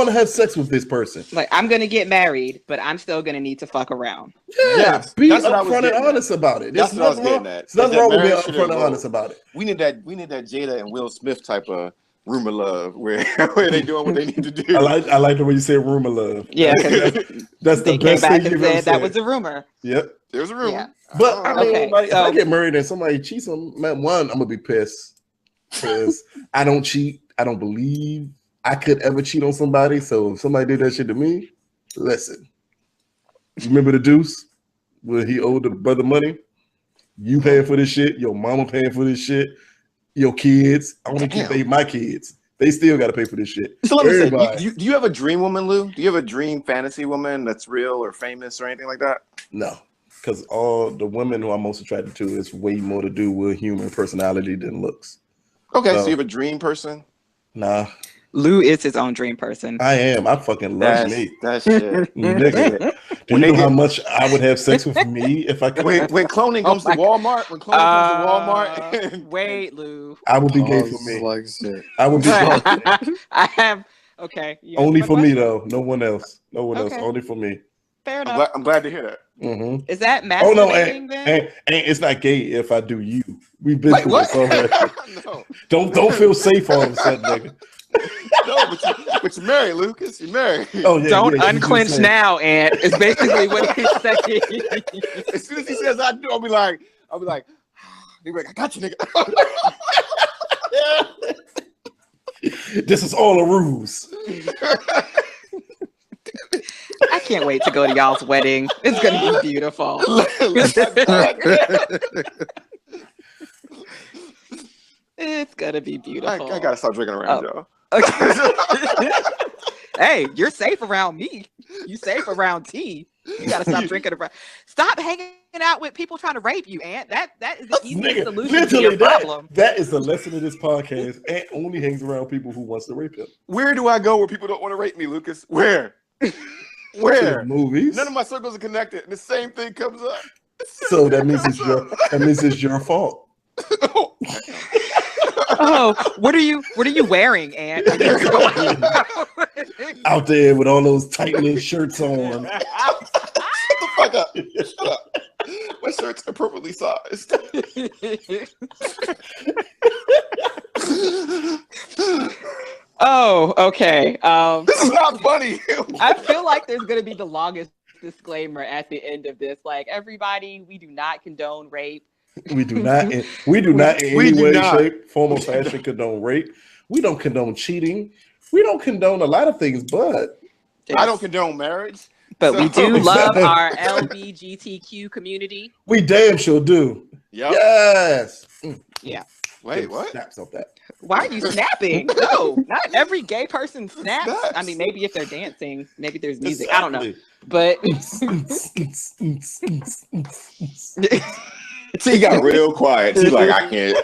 to have sex with this person. Like, I'm going to get married, but I'm still going to need to fuck around. Yeah, be upfront and honest about it. That's what I was getting at. There's nothing wrong with being upfront and honest about it. We need that Jada and Will Smith type of rumor love, where they doing what they need to do. I like the way you said rumor love. Yeah, that's they the came best back thing and you've ever said that was a rumor. Yep. There's a rumor. Yeah. But I mean, Okay, like, so- if I get married and somebody cheats on me, one, I'm gonna be pissed because I don't cheat. I don't believe I could ever cheat on somebody. So if somebody did that shit to me, listen. You remember the Deuce where he owed the brother money? You paying for this shit. Your mama paying for this shit. Your kids. I only can pay my kids. They still got to pay for this shit. So let me say, Everybody. do you have a dream woman, Lou? Do you have a dream fantasy woman that's real or famous or anything like that? No, because all the women who I'm most attracted to is way more to do with human personality than looks. Okay, so So- you have a dream person? Nah, Lou is his own dream person. I am. I fucking love me. That's shit. Nigga, do you know how much I would have sex with me if I could? When cloning comes to Walmart, Wait, Lou. I would be gay for me. Like shit. I would be gay. I have. Okay. you Only answered my for me question? though. No one else. No one else. Okay. Only for me. Fair enough. I'm glad to hear that. Mm-hmm. Is that Oh no, masturbating then? and it's not gay if I do you. We've been Wait, through what? this already. No, Don't feel safe all of a sudden, nigga. no, but you're married, Lucas. You're married. Oh yeah. Don't yeah, you just unclench said- now, Ant. Is basically what he's saying. As soon as he says I do, I'll be like, he'll be like, I got you, nigga. This is all a ruse. I can't wait to go to y'all's wedding. It's gonna be beautiful. It's gonna be beautiful. I gotta stop drinking around y'all. Okay. Hey, you're safe around me. You safe around T. You gotta stop drinking around. Stop hanging out with people trying to rape you, Ant. That is the easiest Nigga, solution to your problem. that is the lesson of this podcast. Ant only hangs around people who wants to rape him. Where do I go where people don't want to rape me, Lucas? Where? To Where? the movies. None of my circles are connected, and the same thing comes up. So that means it's your fault. Oh, what are you wearing, Ant? Out there with all those tight knit shirts on. Shut the fuck up. Shut up. My shirt's appropriately sized. Oh, okay. This is not funny. I feel like there's gonna be the longest disclaimer at the end of this. Like, everybody, we do not condone rape. We do not in any way, shape, form, or fashion condone rape. We don't condone cheating. We don't condone a lot of things, but I don't condone marriage. But we do So- love our LGBTQ community. we damn sure do. Yep. Yes. Yeah. Wait, what? Snaps off that. Why are you snapping? No, not every gay person snaps. Snaps. I mean, maybe if they're dancing, maybe there's music. I don't know. But T got real quiet. T like, I can't.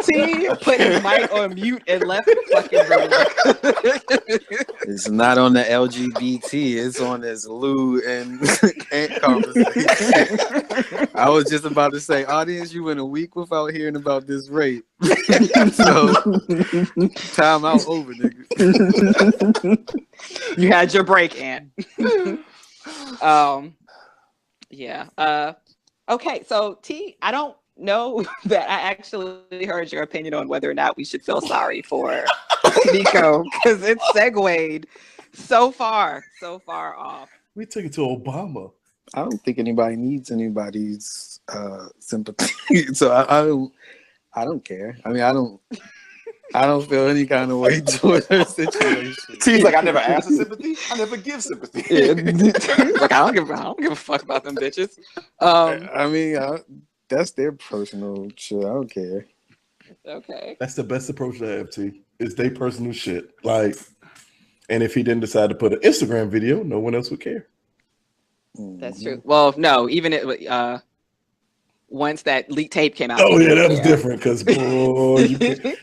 T put his mic on mute and left the fucking room. It's not on the LGBT. It's on this Lou and Ant conversation. I was just about to say, audience, you went a week without hearing about this rape. So, time out over, nigga. You had your break, Ant. Yeah. Okay, so T, I don't know that I actually heard your opinion on whether or not we should feel sorry for Nico, because it segued so far off. We took it to Obama. I don't think anybody needs anybody's sympathy. So I don't care. I mean, I don't feel any kind of way towards her situation. T's like, I never ask for sympathy. I never give sympathy. Like, I don't give a fuck about them bitches. I mean, that's their personal shit. I don't care. Okay. That's the best approach to have, T. It's their personal shit. Like, and if he didn't decide to put an Instagram video, no one else would care. That's true. Well, no, even it once that leaked tape came out. Oh yeah, that was different because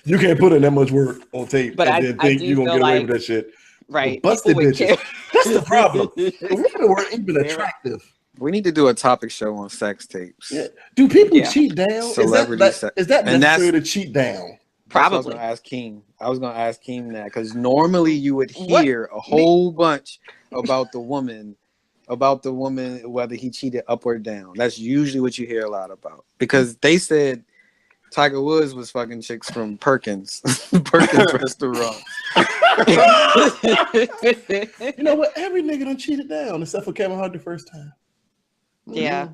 you can't put in that much work on tape But and then think you're gonna get away with that shit. Right. Busted People would bitches. care. That's the problem. The women weren't even attractive. We need to do a topic show on sex tapes. Yeah. Do people Yeah. cheat down? Celebrity sex. Is that And necessary to cheat down? Probably. I was gonna ask Keem that because normally you would hear a whole bunch about the woman, whether he cheated up or down. That's usually what you hear a lot about because they said Tiger Woods was fucking chicks from Perkins. Perkins restaurant. You know what? Every nigga done cheated down except for Kevin Hart the first time. Yeah.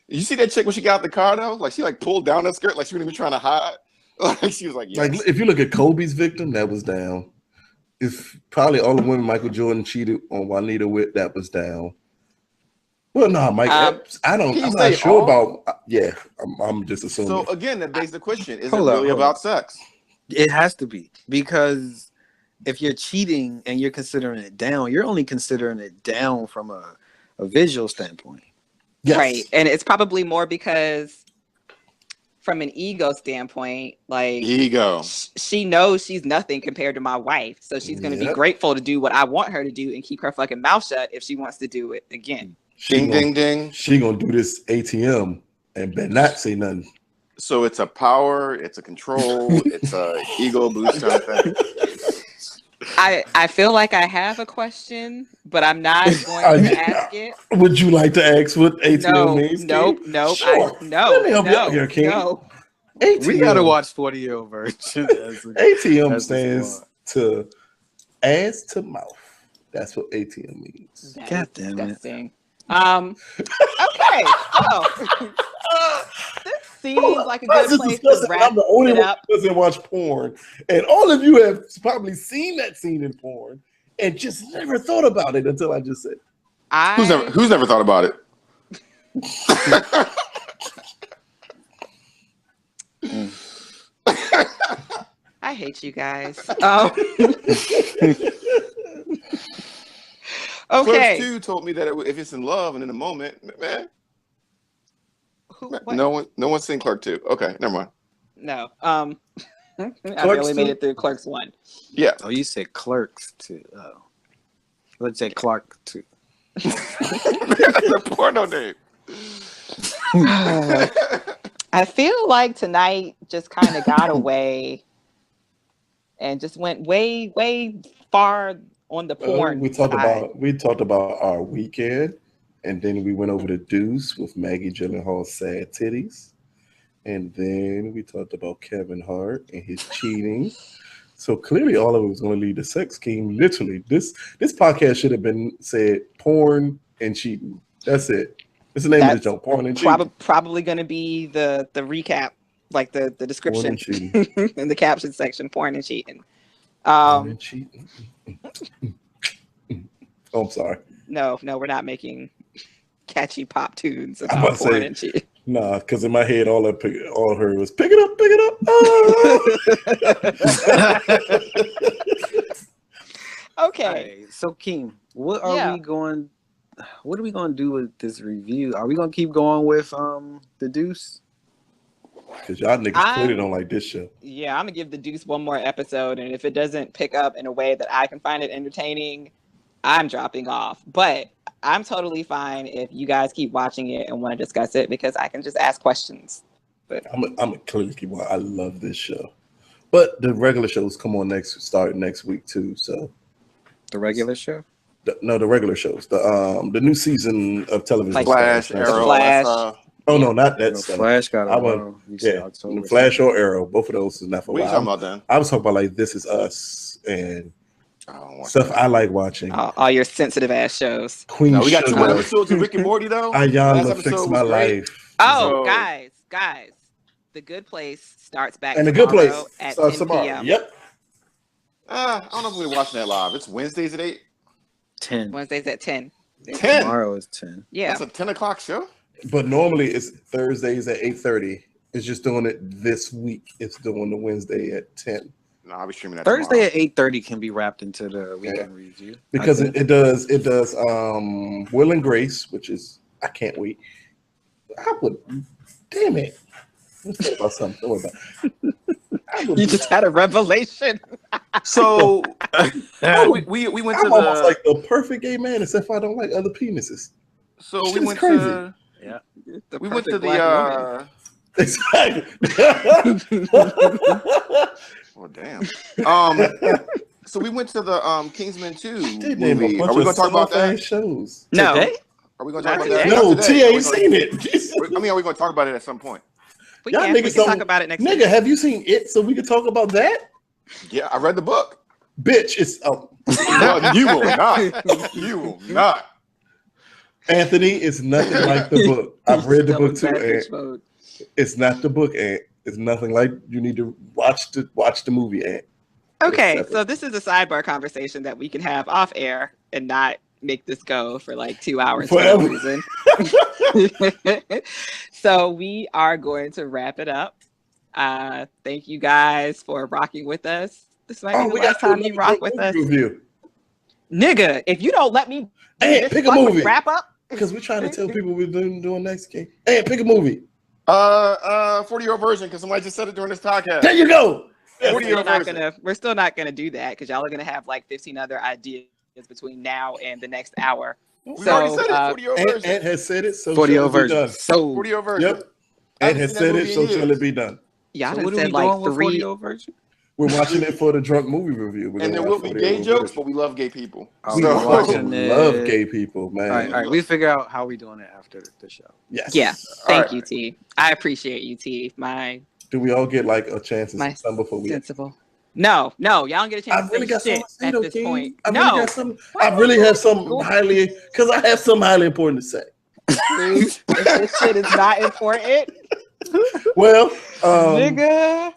You see that chick when she got out the car though? Like she like pulled down her skirt, like she wasn't even trying to hide. Like she was like, yes. Like if you look at Kobe's victim, that was down. If probably all the women Michael Jordan cheated on Juanita with, that was down. Well, no, Mike Epps. I'm not sure about. Yeah, I'm just assuming. So again, that begs the question: is it really about sex? It has to be, because if you're cheating and you're considering it down, you're only considering it down from a visual standpoint. Yes. Right. And it's probably more because from an ego standpoint, like ego, she knows she's nothing compared to my wife. So she's going to be grateful to do what I want her to do and keep her fucking mouth shut if she wants to do it again. Ding. She gonna do this ATM and better not say nothing. So it's a power, it's a control, it's a ego boost kind of thing. I feel like I have a question, but I'm not going to ask it. Would you like to ask what ATM means? Nope. Sure. Let me help you out here, King. No. ATM. We gotta watch 40-year version. ATM stands to ass to mouth. That's what ATM means. God damn it. Okay, so this seems like a good place to wrap I'm the only it one up. who doesn't watch porn, and all of you have probably seen that scene in porn and just never thought about it until I just said. Who's never thought about it? I hate you guys. Okay. Clerks 2 told me that if it's in love and in a moment, man. What? No one's seen Clerk 2. Okay, never mind. No. I barely made it through Clerks 1. Yeah. Oh, you said Clerks 2. Oh. Let's say Clark 2. That's a porno name. I feel like tonight just kind of got away and just went way, way far on the porn. We talked about our weekend, and then we went over to Deuce with Maggie Gyllenhaal's sad titties, and then we talked about Kevin Hart and his cheating. So clearly, all of it was going to lead to sex. King, literally, this podcast should have been said porn and cheating. That's it. It's the name of the show, porn and cheating. Probably going to be the recap, like the description in the caption section, porn and cheating. Porn and cheating. Oh, I'm sorry. No, we're not making catchy pop tunes about porn and cheating. Nah, because in my head, all I heard was pick it up. Oh! Okay. Right, so King, what are we going to do with this review? Are we going to keep going with the Deuce? Because y'all niggas clearly don't like this show. Yeah, I'm gonna give the Deuce one more episode, and if it doesn't pick up in a way that I can find it entertaining, I'm dropping off. But I'm totally fine if you guys keep watching it and want to discuss it, because I can just ask questions. But I'm clearly keep watching. I love this show, but the regular shows start next week too. So the regular show? The regular shows. The new season of television. Like Flash, Arrow. Flash. Oh no, not that. Flash got Flash or Arrow. Both of those is not for. What are you talking about then? I was talking about like This Is Us and stuff I like watching. All your sensitive ass shows. Queen. We got 2 episodes of Rick and Morty though. Ayala fixed my life. Oh, guys, The Good Place starts back. And The Good Place at starts 10 tomorrow. p.m. Yep. I don't know if we're watching that live. It's Wednesdays at 8. 10. Wednesdays at 10. 10. Tomorrow is 10. Yeah. That's a 10 o'clock show. But normally it's Thursdays at 8:30. It's just doing it this week. It's doing the Wednesday at 10. No, I'll be streaming that Thursday tomorrow. at 8:30 can be wrapped into the weekend review. Because it does Will and Grace, which is I can't wait. Damn it. Let's talk about something. Don't worry about it. You just had a revelation. So we went to almost like the perfect gay man, except for I don't like other penises. So Shit we went crazy. to we went to the Exactly. well, damn. So we went to the Kingsman 2 They named a movie. bunch Are we of gonna talk about that? shows. No. Today? Are we gonna talk about Not that? today. No, Not T today. ain't seen it. I mean, are we gonna talk about it at some point? We can talk about it next week. Nigga, have you seen it so we can talk about that? Yeah, I read the book. Bitch, it's Well, you will not. You will not. Anthony, it's nothing like the book. I've read the book too, Ant. It's not the book, Ant. It's nothing like you need to watch the movie, Ant. Okay, so this is a sidebar conversation that we can have off air and not make this go for like 2 hours for no reason. So we are going to wrap it up. Thank you guys for rocking with us. This might be the last time you rock with us. Nigga, if you don't let me pick a movie. Wrap up. Because we're trying to tell people we're doing next game. Hey, pick a movie. 40-year-old version, because somebody just said it during this podcast. There you go. We're still not gonna do that because y'all are gonna have like 15 other ideas between now and the next hour. We already said it. 40-year-old version. Ant has said it. So 40-year-old version. So 40-year-old version. Yep. Ant has said it. So shall it be done. Y'all so done said like 3 version. We're watching it for the drunk movie review. And there will be gay jokes, but we love gay people. We love gay people, man. All right. We figure out how we doing it after the show. Yes. Yeah. Thank you, T. I appreciate you, T. Do we all get like a chance to say something before we? Sensible. No, y'all don't get a chance to say shit at this point. I really have something highly, because I have something highly important to say. If this shit is not important. Well, nigga.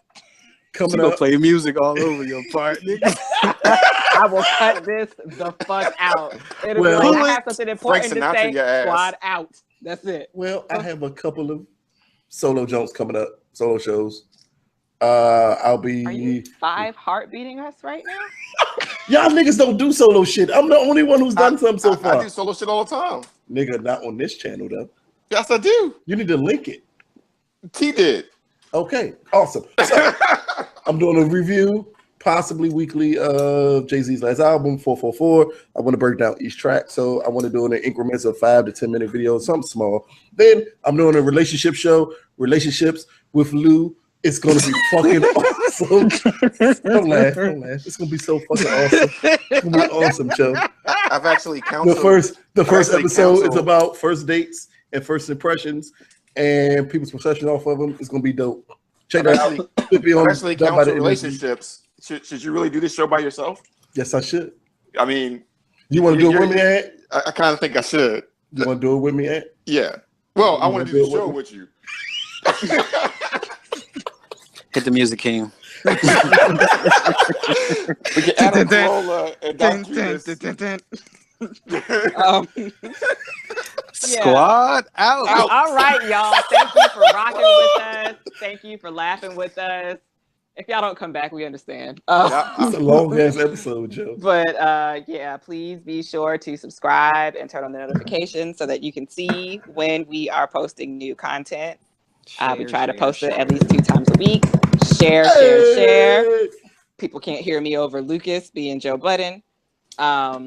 Coming up, play music all over your part, nigga. I will cut this the fuck out. It'll be like, I have something important to say. Squad out. That's it. Well, I have a couple of solo jumps coming up, solo shows. I'll be. Are you 5 Hart beating us right now? Y'all niggas don't do solo shit. I'm the only one who's done something so far. I do solo shit all the time. Nigga, not on this channel though. Yes, I do. You need to link it. T did. Okay, awesome. So, I'm doing a review, possibly weekly, of Jay-Z's last album, 444. I want to break down each track, so I want to do it in increments of 5 to 10 minute videos, something small. Then I'm doing a relationship show, Relationships with Lou. It's gonna be fucking awesome. Don't laugh. It's gonna be so fucking awesome. It's gonna be awesome, Joe. I've actually counseled. The first episode is about first dates and first impressions, and people's perception off of them. It's gonna be dope. Check that out. I've actually counseled relationships. Should you really do this show by yourself? Yes, I should. I mean, you want to do it with me, Ant? I kind of think I should. You want to do it with me, Ant? Yeah. Well, I want to do the show with you. Hit the music, King. We can add a and Squad out. All right, y'all. Thank you for rocking with us. Thank you for laughing with us. If y'all don't come back, we understand. It's a long ass episode, Joe. But yeah, please be sure to subscribe and turn on the notifications so that you can see when we are posting new content. We try to post it at least 2 times a week. Share. People can't hear me over Lucas being Joe Budden. Yeah,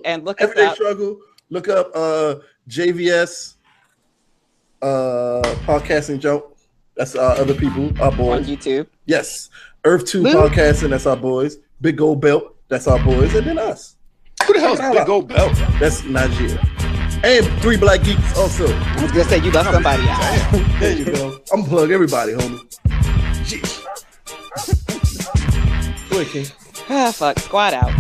and look Everyday us up. Struggle. Look up JVS podcasting joke. That's other people, our boys. On YouTube. Yes. Earth2 podcasting, that's our boys. Big Gold Belt, that's our boys. And then us. Who the hell is Big Gold Belt? That's Nigeria. And 3 Black Geeks also. I was gonna say you left somebody out. There you go. I'm gonna plug everybody, homie. Jeez. Go ahead, King. Fuck, squad out.